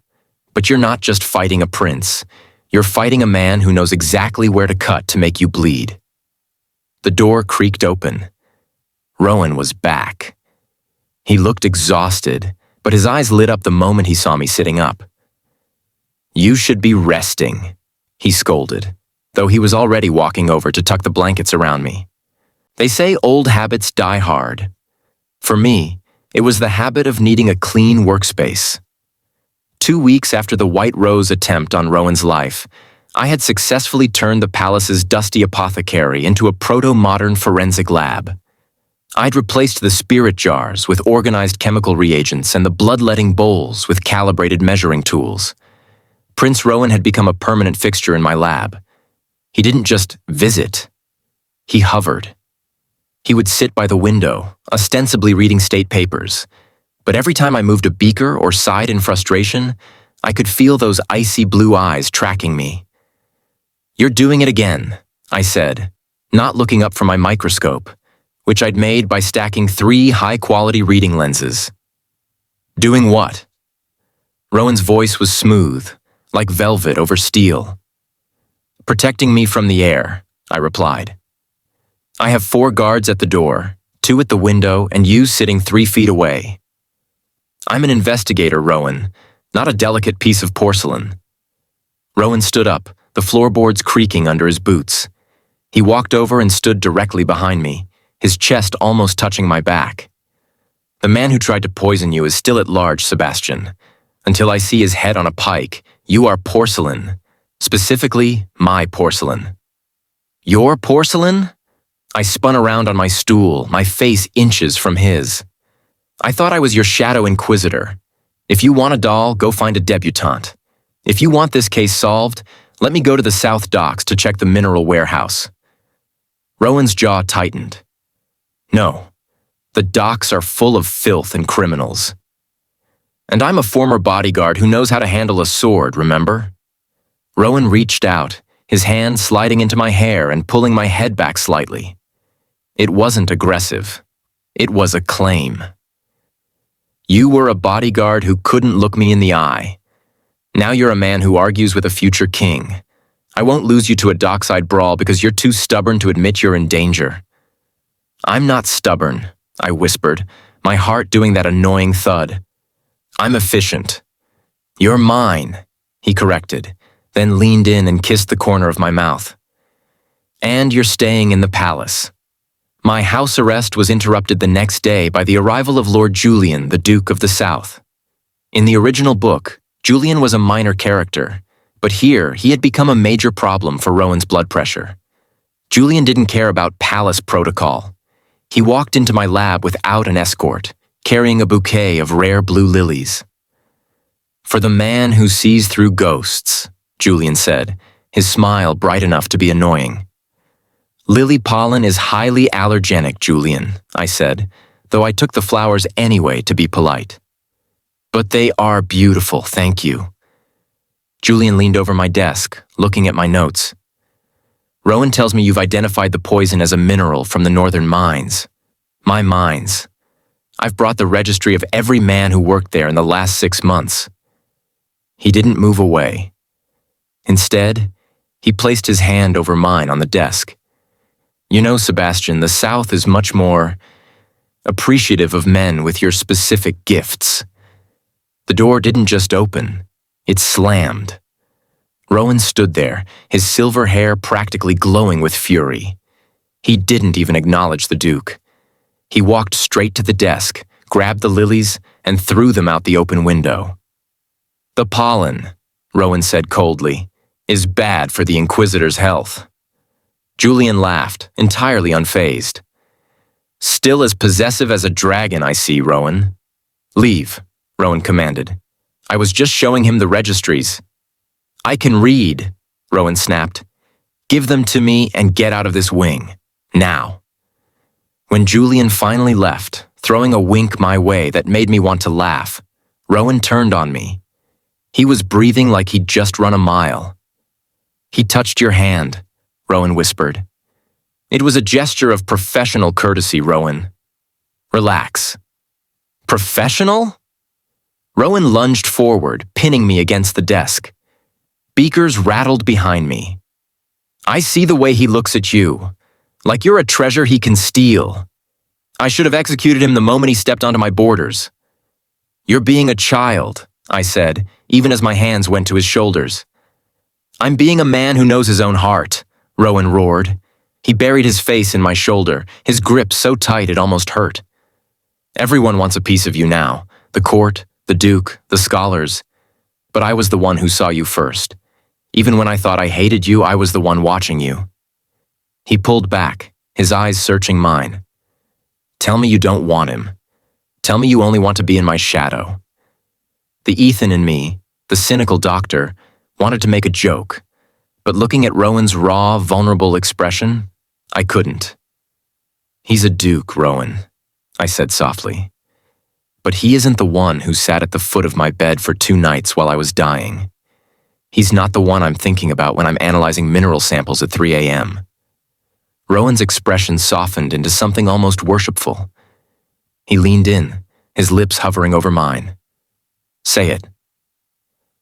but you're not just fighting a prince. You're fighting a man who knows exactly where to cut to make you bleed." The door creaked open. Rowan was back. He looked exhausted, but his eyes lit up the moment he saw me sitting up. "You should be resting," he scolded, though he was already walking over to tuck the blankets around me. "They say old habits die hard. For me, it was the habit of needing a clean workspace. 2 weeks after the White Rose attempt on Rowan's life, I had successfully turned the palace's dusty apothecary into a proto-modern forensic lab. I'd replaced the spirit jars with organized chemical reagents and the bloodletting bowls with calibrated measuring tools. Prince Rowan had become a permanent fixture in my lab. He didn't just visit. He hovered. He would sit by the window, ostensibly reading state papers. But every time I moved a beaker or sighed in frustration, I could feel those icy blue eyes tracking me. "You're doing it again," I said, not looking up from my microscope, which I'd made by stacking 3 high-quality reading lenses. "Doing what?" Rowan's voice was smooth, like velvet over steel. Protecting me from the air, I replied. I have 4 guards at the door, 2 at the window, and you sitting 3 feet away. I'm an investigator, Rowan, not a delicate piece of porcelain. Rowan stood up, the floorboards creaking under his boots. He walked over and stood directly behind me, his chest almost touching my back. The man who tried to poison you is still at large, Sebastian. Until I see his head on a pike, you are porcelain. Specifically, my porcelain. Your porcelain? I spun around on my stool, my face inches from his. I thought I was your shadow inquisitor. If you want a doll, go find a debutante. If you want this case solved, let me go to the South Docks to check the mineral warehouse. Rowan's jaw tightened. No, the docks are full of filth and criminals. And I'm a former bodyguard who knows how to handle a sword, remember? Rowan reached out, his hand sliding into my hair and pulling my head back slightly. It wasn't aggressive. It was a claim. You were a bodyguard who couldn't look me in the eye. Now you're a man who argues with a future king. I won't lose you to a dockside brawl because you're too stubborn to admit you're in danger. I'm not stubborn, I whispered, my heart doing that annoying thud. I'm efficient. You're mine, he corrected, then leaned in and kissed the corner of my mouth. And you're staying in the palace. My house arrest was interrupted the next day by the arrival of Lord Julian, the Duke of the South. In the original book, Julian was a minor character, but here he had become a major problem for Rowan's blood pressure. Julian didn't care about palace protocol. He walked into my lab without an escort, carrying a bouquet of rare blue lilies. For the man who sees through ghosts, Julian said, his smile bright enough to be annoying. Lily pollen is highly allergenic, Julian, I said, though I took the flowers anyway to be polite. But they are beautiful, thank you. Julian leaned over my desk, looking at my notes. Rowan tells me you've identified the poison as a mineral from the northern mines. My mines. I've brought the registry of every man who worked there in the last 6 months. He didn't move away. Instead, he placed his hand over mine on the desk. You know, Sebastian, the South is much more appreciative of men with your specific gifts. The door didn't just open, it slammed. Rowan stood there, his silver hair practically glowing with fury. He didn't even acknowledge the Duke. He walked straight to the desk, grabbed the lilies, and threw them out the open window. The pollen, Rowan said coldly, is bad for the Inquisitor's health. Julian laughed, entirely unfazed. Still as possessive as a dragon, I see, Rowan. Leave, Rowan commanded. I was just showing him the registries. I can read, Rowan snapped. Give them to me and get out of this wing, now. When Julian finally left, throwing a wink my way that made me want to laugh, Rowan turned on me. He was breathing like he'd just run a mile. He touched your hand, Rowan whispered. It was a gesture of professional courtesy, Rowan. Relax. Professional? Rowan lunged forward, pinning me against the desk. Beakers rattled behind me. I see the way he looks at you, like you're a treasure he can steal. I should have executed him the moment he stepped onto my borders. You're being a child, I said, even as my hands went to his shoulders. I'm being a man who knows his own heart, Rowan roared. He buried his face in my shoulder, his grip so tight it almost hurt. Everyone wants a piece of you now, the court, the Duke, the scholars. But I was the one who saw you first. Even when I thought I hated you, I was the one watching you. He pulled back, his eyes searching mine. Tell me you don't want him. Tell me you only want to be in my shadow. The Ethan in me, the cynical doctor, wanted to make a joke, but looking at Rowan's raw, vulnerable expression, I couldn't. He's a duke, Rowan, I said softly. But he isn't the one who sat at the foot of my bed for 2 nights while I was dying. He's not the one I'm thinking about when I'm analyzing mineral samples at 3 a.m. Rowan's expression softened into something almost worshipful. He leaned in, his lips hovering over mine. Say it.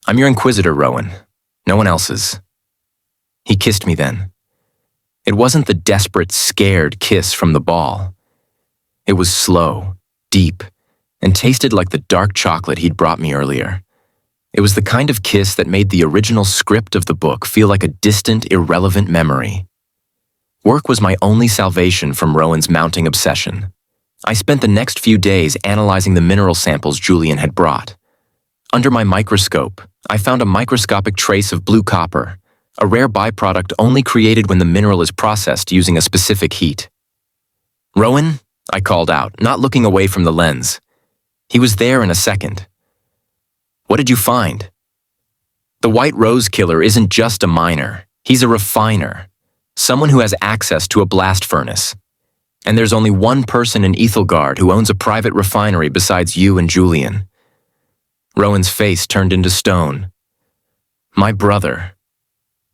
I'm your inquisitor, Rowan. No one else's. He kissed me then. It wasn't the desperate, scared kiss from the ball. It was slow, deep, and tasted like the dark chocolate he'd brought me earlier. It was the kind of kiss that made the original script of the book feel like a distant, irrelevant memory. Work was my only salvation from Rowan's mounting obsession. I spent the next few days analyzing the mineral samples Julian had brought. Under my microscope, I found a microscopic trace of blue copper, a rare byproduct only created when the mineral is processed using a specific heat. "Rowan?" I called out, not looking away from the lens. He was there in a second. "What did you find?" "The White Rose Killer isn't just a miner. He's a refiner. Someone who has access to a blast furnace. And there's only one person in Ethelgard who owns a private refinery besides you and Julian." Rowan's face turned into stone. "My brother,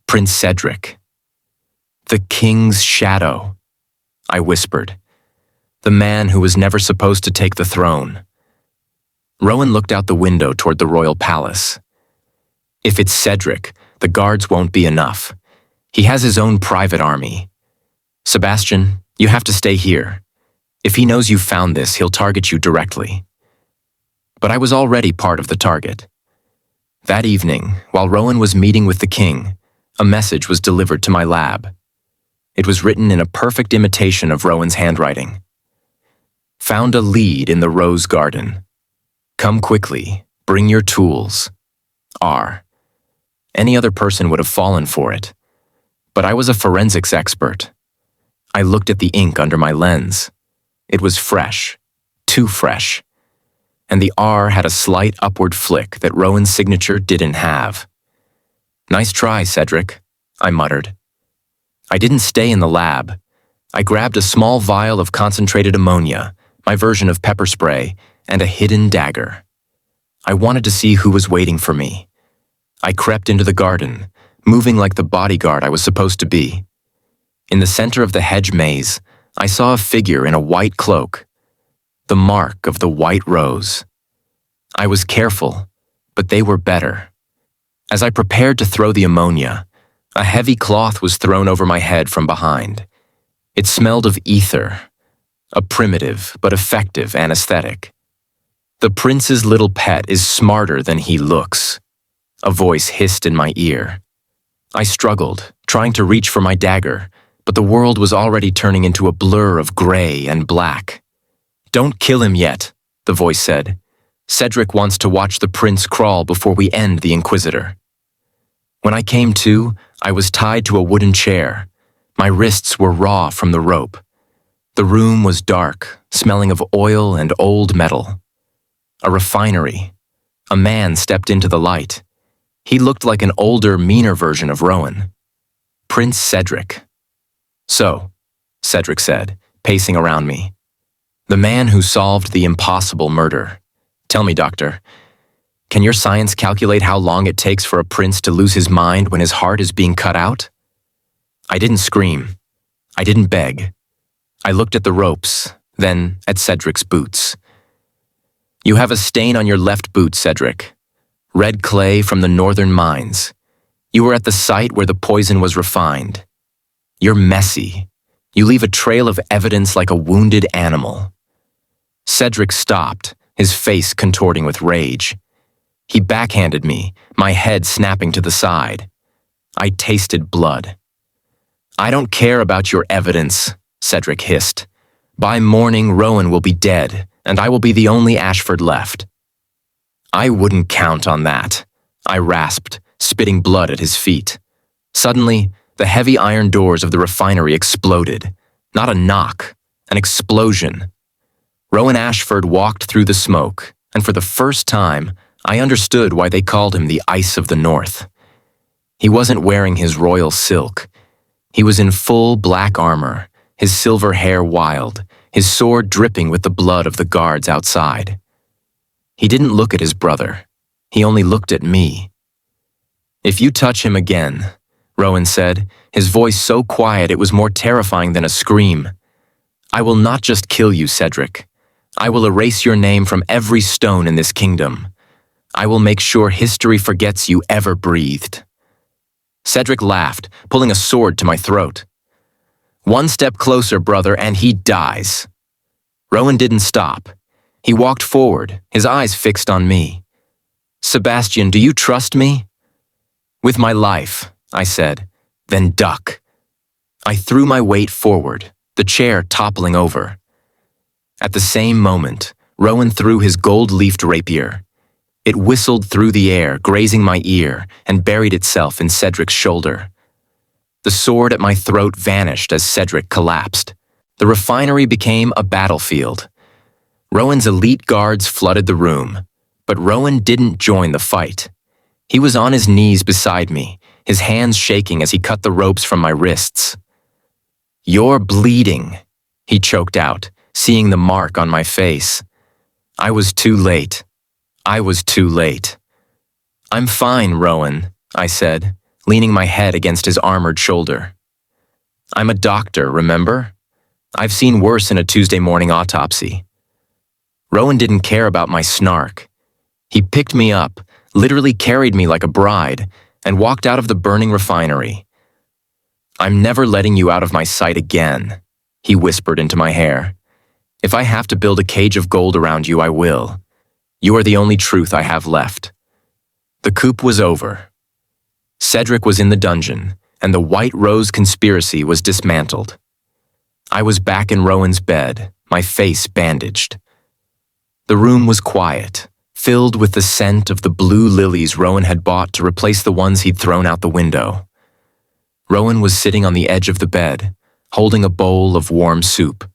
Prince Cedric. The King's Shadow," I whispered. "The man who was never supposed to take the throne." Rowan looked out the window toward the royal palace. "If it's Cedric, the guards won't be enough. He has his own private army. Sebastian, you have to stay here. If he knows you found this, he'll target you directly." But I was already part of the target. That evening, while Rowan was meeting with the king, a message was delivered to my lab. It was written in a perfect imitation of Rowan's handwriting. "Found a lead in the rose garden. Come quickly, bring your tools. R." Any other person would have fallen for it. But I was a forensics expert. I looked at the ink under my lens. It was fresh, too fresh. And the R had a slight upward flick that Rowan's signature didn't have. "Nice try, Cedric," I muttered. I didn't stay in the lab. I grabbed a small vial of concentrated ammonia, my version of pepper spray, and a hidden dagger. I wanted to see who was waiting for me. I crept into the garden, moving like the bodyguard I was supposed to be. In the center of the hedge maze, I saw a figure in a white cloak, the mark of the white rose. I was careful, but they were better. As I prepared to throw the ammonia, a heavy cloth was thrown over my head from behind. It smelled of ether, a primitive but effective anesthetic. "The prince's little pet is smarter than he looks," a voice hissed in my ear. I struggled, trying to reach for my dagger, but the world was already turning into a blur of gray and black. "Don't kill him yet," the voice said. "Cedric wants to watch the prince crawl before we end the Inquisitor." When I came to, I was tied to a wooden chair. My wrists were raw from the rope. The room was dark, smelling of oil and old metal. A refinery. A man stepped into the light. He looked like an older, meaner version of Rowan. Prince Cedric. "So," Cedric said, pacing around me. "The man who solved the impossible murder. Tell me, doctor, can your science calculate how long it takes for a prince to lose his mind when his heart is being cut out?" I didn't scream. I didn't beg. I looked at the ropes, then at Cedric's boots. "You have a stain on your left boot, Cedric. Red clay from the northern mines. You were at the site where the poison was refined. You're messy. You leave a trail of evidence like a wounded animal." Cedric stopped, his face contorting with rage. He backhanded me, my head snapping to the side. I tasted blood. "I don't care about your evidence," Cedric hissed. "By morning, Rowan will be dead, and I will be the only Ashford left." "I wouldn't count on that," I rasped, spitting blood at his feet. Suddenly, the heavy iron doors of the refinery exploded. Not a knock, an explosion. Rowan Ashford walked through the smoke, and for the first time, I understood why they called him the Ice of the North. He wasn't wearing his royal silk. He was in full black armor, his silver hair wild, his sword dripping with the blood of the guards outside. He didn't look at his brother. He only looked at me. "If you touch him again," Rowan said, his voice so quiet it was more terrifying than a scream, "I will not just kill you, Cedric. I will erase your name from every stone in this kingdom. I will make sure history forgets you ever breathed." Cedric laughed, pulling a sword to my throat. "One step closer, brother, and he dies." Rowan didn't stop. He walked forward, his eyes fixed on me. "Sebastian, do you trust me?" "With my life," I said. "Then duck." I threw my weight forward, the chair toppling over. At the same moment, Rowan threw his gold-leafed rapier. It whistled through the air, grazing my ear, and buried itself in Cedric's shoulder. The sword at my throat vanished as Cedric collapsed. The refinery became a battlefield. Rowan's elite guards flooded the room, but Rowan didn't join the fight. He was on his knees beside me, his hands shaking as he cut the ropes from my wrists. "You're bleeding," he choked out, seeing the mark on my face. I was too late. I was too late. "I'm fine, Rowan," I said, leaning my head against his armored shoulder. "I'm a doctor, remember? I've seen worse in a Tuesday morning autopsy." Rowan didn't care about my snark. He picked me up, literally carried me like a bride, and walked out of the burning refinery. "I'm never letting you out of my sight again," he whispered into my hair. "If I have to build a cage of gold around you, I will. You are the only truth I have left." The coup was over. Cedric was in the dungeon, and the White Rose conspiracy was dismantled. I was back in Rowan's bed, my face bandaged. The room was quiet, filled with the scent of the blue lilies Rowan had bought to replace the ones he'd thrown out the window. Rowan was sitting on the edge of the bed, holding a bowl of warm soup.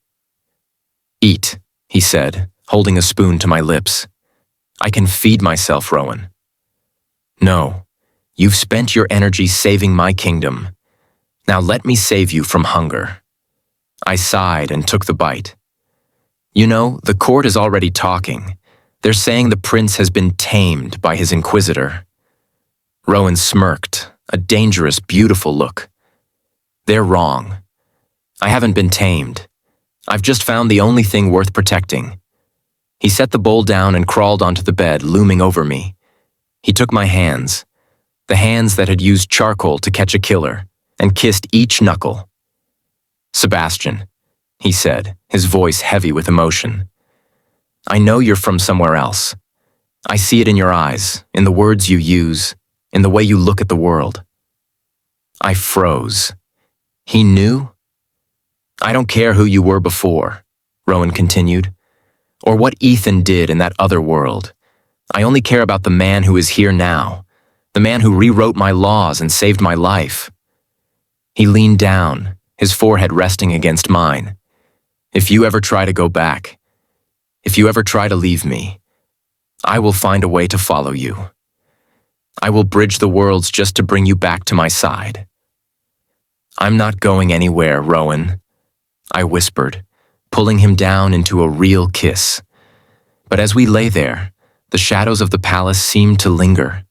"Eat," he said, holding a spoon to my lips. "I can feed myself, Rowan." "No, you've spent your energy saving my kingdom. Now let me save you from hunger." I sighed and took the bite. "You know, the court is already talking. They're saying the prince has been tamed by his inquisitor." Rowan smirked, a dangerous, beautiful look. "They're wrong. I haven't been tamed. I've just found the only thing worth protecting." He set the bowl down and crawled onto the bed, looming over me. He took my hands, the hands that had used charcoal to catch a killer, and kissed each knuckle. "Sebastian," he said, his voice heavy with emotion. "I know you're from somewhere else. I see it in your eyes, in the words you use, in the way you look at the world." I froze. He knew? "I don't care who you were before," Rowan continued, "or what Ethan did in that other world. I only care about the man who is here now, the man who rewrote my laws and saved my life." He leaned down, his forehead resting against mine. "If you ever try to go back, if you ever try to leave me, I will find a way to follow you. I will bridge the worlds just to bring you back to my side." "I'm not going anywhere, Rowan," I whispered, pulling him down into a real kiss. But as we lay there, the shadows of the palace seemed to linger.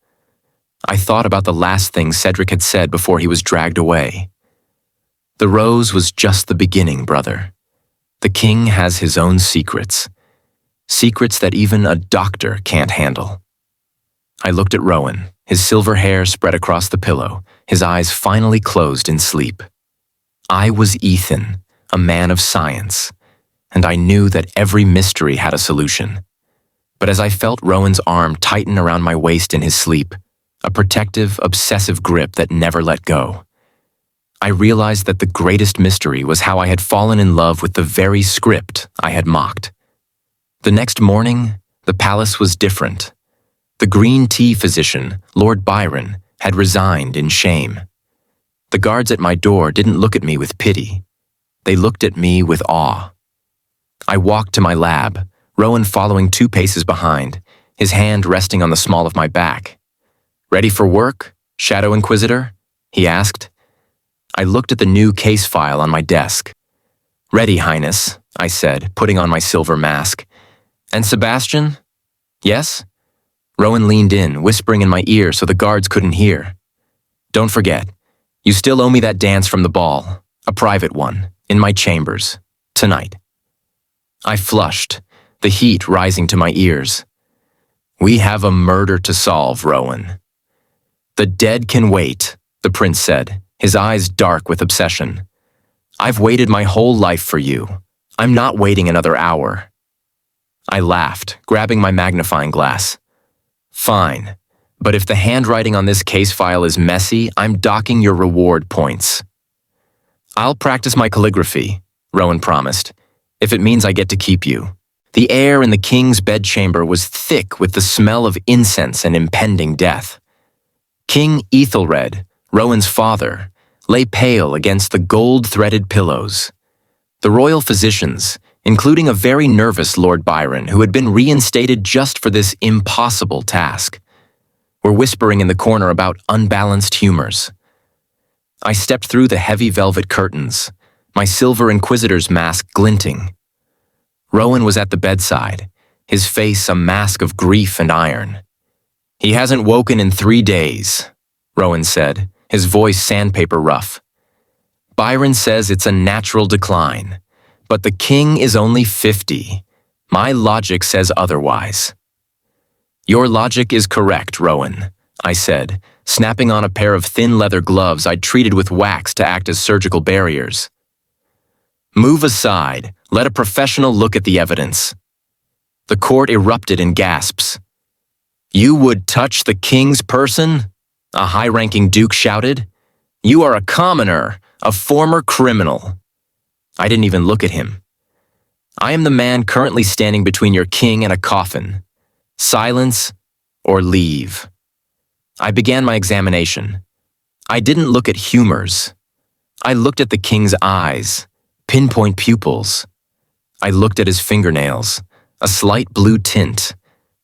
I thought about the last thing Cedric had said before he was dragged away. "The rose was just the beginning, brother. The king has his own secrets. Secrets that even a doctor can't handle." I looked at Rowan, his silver hair spread across the pillow, his eyes finally closed in sleep. I was Ethan, a man of science, and I knew that every mystery had a solution. But as I felt Rowan's arm tighten around my waist in his sleep, a protective, obsessive grip that never let go, I realized that the greatest mystery was how I had fallen in love with the very script I had mocked. The next morning, the palace was different. The green tea physician, Lord Byron, had resigned in shame. The guards at my door didn't look at me with pity. They looked at me with awe. I walked to my lab, Rowan following 2 paces behind, his hand resting on the small of my back. "Ready for work, Shadow Inquisitor?" he asked. I looked at the new case file on my desk. "Ready, Highness," I said, putting on my silver mask. "And Sebastian?" "Yes?" Rowan leaned in, whispering in my ear so the guards couldn't hear. "Don't forget, you still owe me that dance from the ball, a private one, in my chambers, tonight." I flushed, the heat rising to my ears. "We have a murder to solve, Rowan." "The dead can wait," the prince said, his eyes dark with obsession. "I've waited my whole life for you. I'm not waiting another hour." I laughed, grabbing my magnifying glass. "Fine, but if the handwriting on this case file is messy, I'm docking your reward points." "I'll practice my calligraphy," Rowan promised, "if it means I get to keep you." The air in the king's bedchamber was thick with the smell of incense and impending death. King Ethelred, Rowan's father, lay pale against the gold-threaded pillows. The royal physicians, including a very nervous Lord Byron who had been reinstated just for this impossible task, were whispering in the corner about unbalanced humors. I stepped through the heavy velvet curtains, my silver inquisitor's mask glinting. Rowan was at the bedside, his face a mask of grief and iron. "He hasn't woken in 3 days, Rowan said, his voice sandpaper rough. "Byron says it's a natural decline, but the king is only 50. My logic says otherwise." "Your logic is correct, Rowan," I said, snapping on a pair of thin leather gloves I'd treated with wax to act as surgical barriers. "Move aside. Let a professional look at the evidence." The court erupted in gasps. "You would touch the king's person?" a high-ranking duke shouted. "You are a commoner, a former criminal." I didn't even look at him. "I am the man currently standing between your king and a coffin. Silence or leave." I began my examination. I didn't look at humors. I looked at the king's eyes, pinpoint pupils. I looked at his fingernails, a slight blue tint.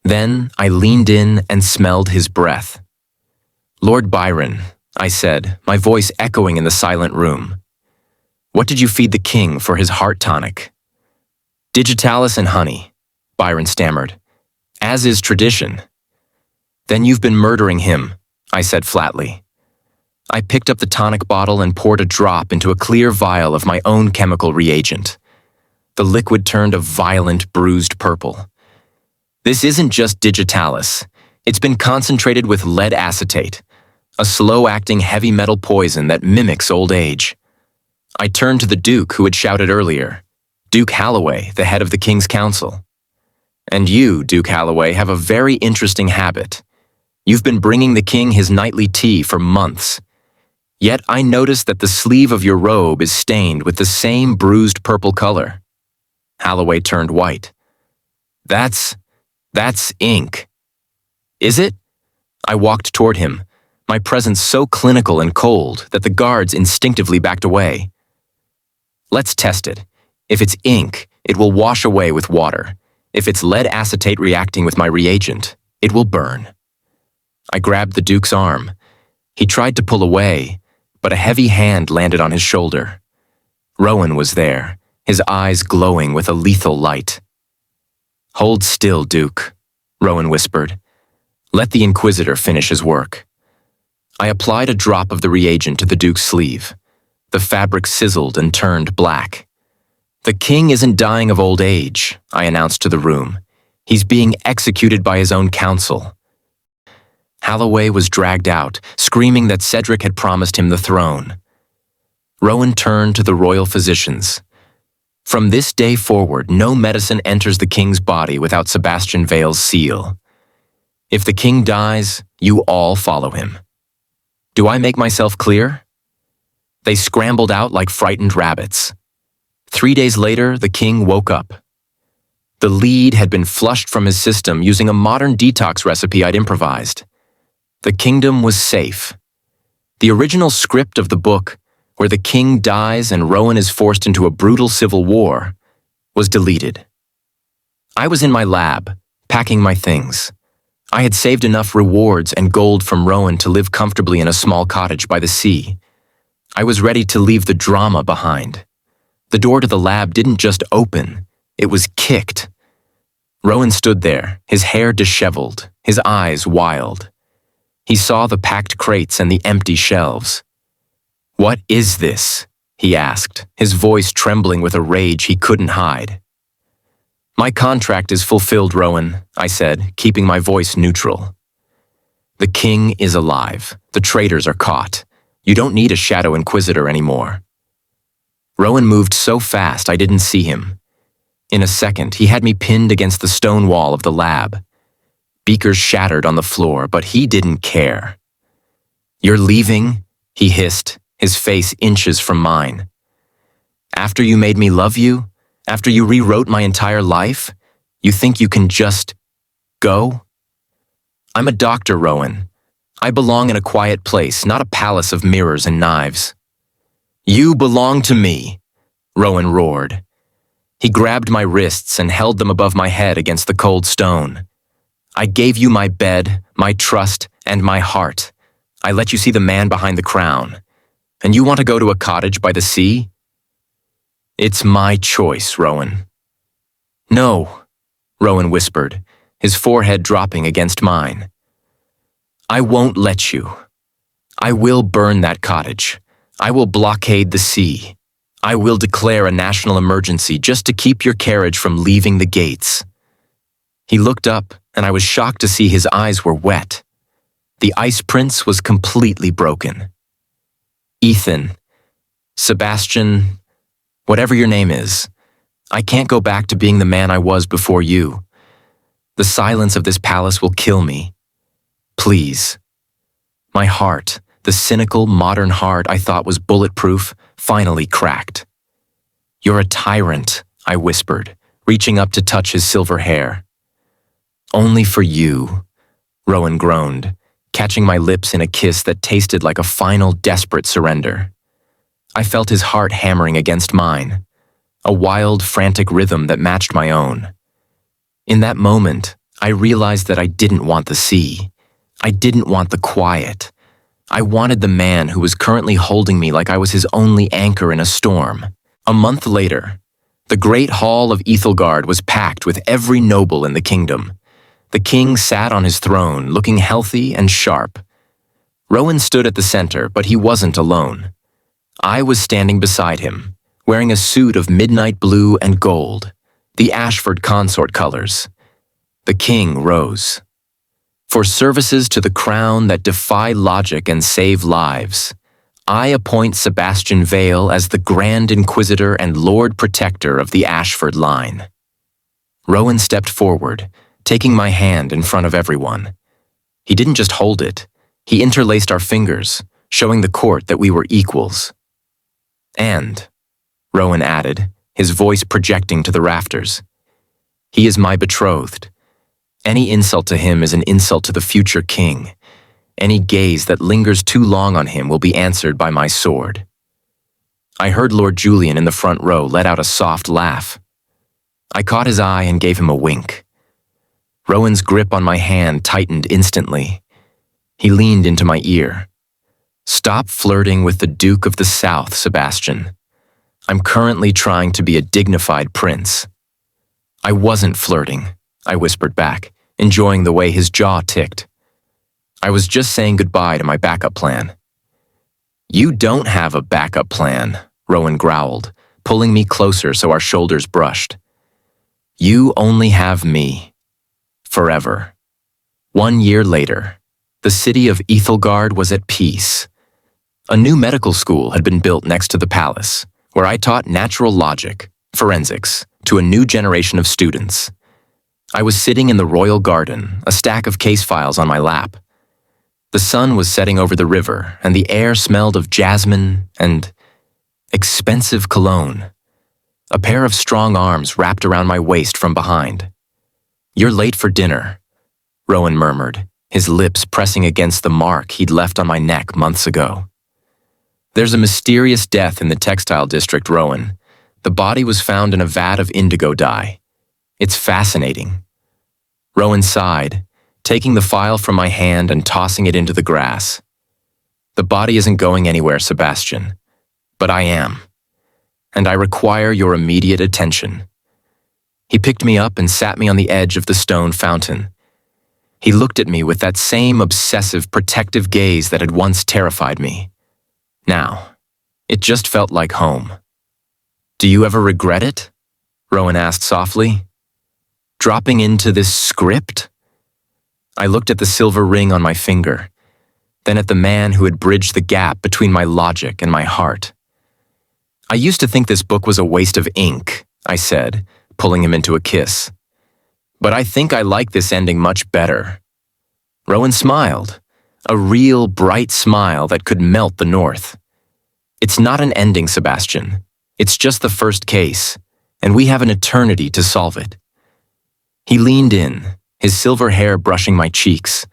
Then I leaned in and smelled his breath. "Lord Byron," I said, my voice echoing in the silent room. "What did you feed the king for his heart tonic?" "Digitalis and honey," Byron stammered, "as is tradition." "Then you've been murdering him," I said flatly. I picked up the tonic bottle and poured a drop into a clear vial of my own chemical reagent. The liquid turned a violent, bruised purple. "This isn't just digitalis. It's been concentrated with lead acetate, a slow-acting heavy metal poison that mimics old age." I turned to the Duke who had shouted earlier, Duke Halloway, the head of the King's Council. "And you, Duke Halloway, have a very interesting habit. You've been bringing the king his nightly tea for months. Yet I noticed that the sleeve of your robe is stained with the same bruised purple color." Halloway turned white. That's ink." "Is it?" I walked toward him, my presence so clinical and cold that the guards instinctively backed away. "Let's test it. If it's ink, it will wash away with water. If it's lead acetate reacting with my reagent, it will burn." I grabbed the Duke's arm. He tried to pull away, but a heavy hand landed on his shoulder. Rowan was there, his eyes glowing with a lethal light. "Hold still, Duke," Rowan whispered. "Let the Inquisitor finish his work." I applied a drop of the reagent to the Duke's sleeve. The fabric sizzled and turned black. "The king isn't dying of old age," I announced to the room. "He's being executed by his own council." Halloway was dragged out, screaming that Cedric had promised him the throne. Rowan turned to the royal physicians. "From this day forward, no medicine enters the king's body without Sebastian Vale's seal. If the king dies, you all follow him. Do I make myself clear?" They scrambled out like frightened rabbits. 3 days later, the king woke up. The lead had been flushed from his system using a modern detox recipe I'd improvised. The kingdom was safe. The original script of the book, where the king dies and Rowan is forced into a brutal civil war, was deleted. I was in my lab, packing my things. I had saved enough rewards and gold from Rowan to live comfortably in a small cottage by the sea. I was ready to leave the drama behind. The door to the lab didn't just open, it was kicked. Rowan stood there, his hair disheveled, his eyes wild. He saw the packed crates and the empty shelves. "What is this?" he asked, his voice trembling with a rage he couldn't hide. "My contract is fulfilled, Rowan," I said, keeping my voice neutral. "The king is alive. The traitors are caught. You don't need a Shadow Inquisitor anymore." Rowan moved so fast I didn't see him. In a second, he had me pinned against the stone wall of the lab. Beakers shattered on the floor, but he didn't care. "You're leaving?" he hissed, his face inches from mine. "After you made me love you? After you rewrote my entire life? You think you can just go?" "I'm a doctor, Rowan. I belong in a quiet place, not a palace of mirrors and knives." "You belong to me," Rowan roared. He grabbed my wrists and held them above my head against the cold stone. "I gave you my bed, my trust, and my heart. I let you see the man behind the crown. And you want to go to a cottage by the sea?" "It's my choice, Rowan." "No," Rowan whispered, his forehead dropping against mine. "I won't let you. I will burn that cottage. I will blockade the sea. I will declare a national emergency just to keep your carriage from leaving the gates." He looked up, and I was shocked to see his eyes were wet. The Ice Prince was completely broken. "Ethan, Sebastian, whatever your name is, I can't go back to being the man I was before you. The silence of this palace will kill me. Please." My heart, the cynical, modern heart I thought was bulletproof, finally cracked. "You're a tyrant," I whispered, reaching up to touch his silver hair. "Only for you," Rowan groaned, catching my lips in a kiss that tasted like a final, desperate surrender. I felt his heart hammering against mine, a wild, frantic rhythm that matched my own. In that moment, I realized that I didn't want the sea. I didn't want the quiet. I wanted the man who was currently holding me like I was his only anchor in a storm. A month later, the great hall of Ethelgard was packed with every noble in the kingdom. The king sat on his throne, looking healthy and sharp. Rowan stood at the center, but he wasn't alone. I was standing beside him, wearing a suit of midnight blue and gold, the Ashford consort colors. The king rose. "For services to the crown that defy logic and save lives, I appoint Sebastian Vale as the Grand Inquisitor and Lord Protector of the Ashford line." Rowan stepped forward, taking my hand in front of everyone. He didn't just hold it, he interlaced our fingers, showing the court that we were equals. "And," Rowan added, his voice projecting to the rafters, "he is my betrothed. Any insult to him is an insult to the future king. Any gaze that lingers too long on him will be answered by my sword." I heard Lord Julian in the front row let out a soft laugh. I caught his eye and gave him a wink. Rowan's grip on my hand tightened instantly. He leaned into my ear. "Stop flirting with the Duke of the South, Sebastian. I'm currently trying to be a dignified prince." "I wasn't flirting," I whispered back, enjoying the way his jaw ticked. "I was just saying goodbye to my backup plan." "You don't have a backup plan," Rowan growled, pulling me closer so our shoulders brushed. "You only have me. Forever." 1 year later, the city of Ethelgard was at peace. A new medical school had been built next to the palace, where I taught natural logic, forensics, to a new generation of students. I was sitting in the royal garden, a stack of case files on my lap. The sun was setting over the river, and the air smelled of jasmine and expensive cologne. A pair of strong arms wrapped around my waist from behind. "You're late for dinner," Rowan murmured, his lips pressing against the mark he'd left on my neck months ago. "There's a mysterious death in the textile district, Rowan. The body was found in a vat of indigo dye. It's fascinating." Rowan sighed, taking the file from my hand and tossing it into the grass. "The body isn't going anywhere, Sebastian, but I am. And I require your immediate attention." He picked me up and sat me on the edge of the stone fountain. He looked at me with that same obsessive, protective gaze that had once terrified me. Now, it just felt like home. "Do you ever regret it?" Rowan asked softly. "Dropping into this script?" I looked at the silver ring on my finger. then at the man who had bridged the gap between my logic and my heart. "I used to think this book was a waste of ink," I said, pulling him into a kiss. "But I think I like this ending much better." Rowan smiled, a real bright smile that could melt the North. "It's not an ending, Sebastian. It's just the first case, and we have an eternity to solve it." He leaned in, his silver hair brushing my cheeks,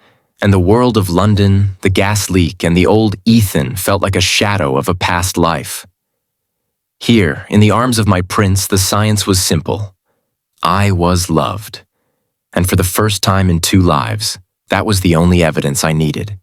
and the world of London, the gas leak, and the old Ethan felt like a shadow of a past life. Here, in the arms of my prince, the science was simple. I was loved. And for the first time in 2 lives, that was the only evidence I needed.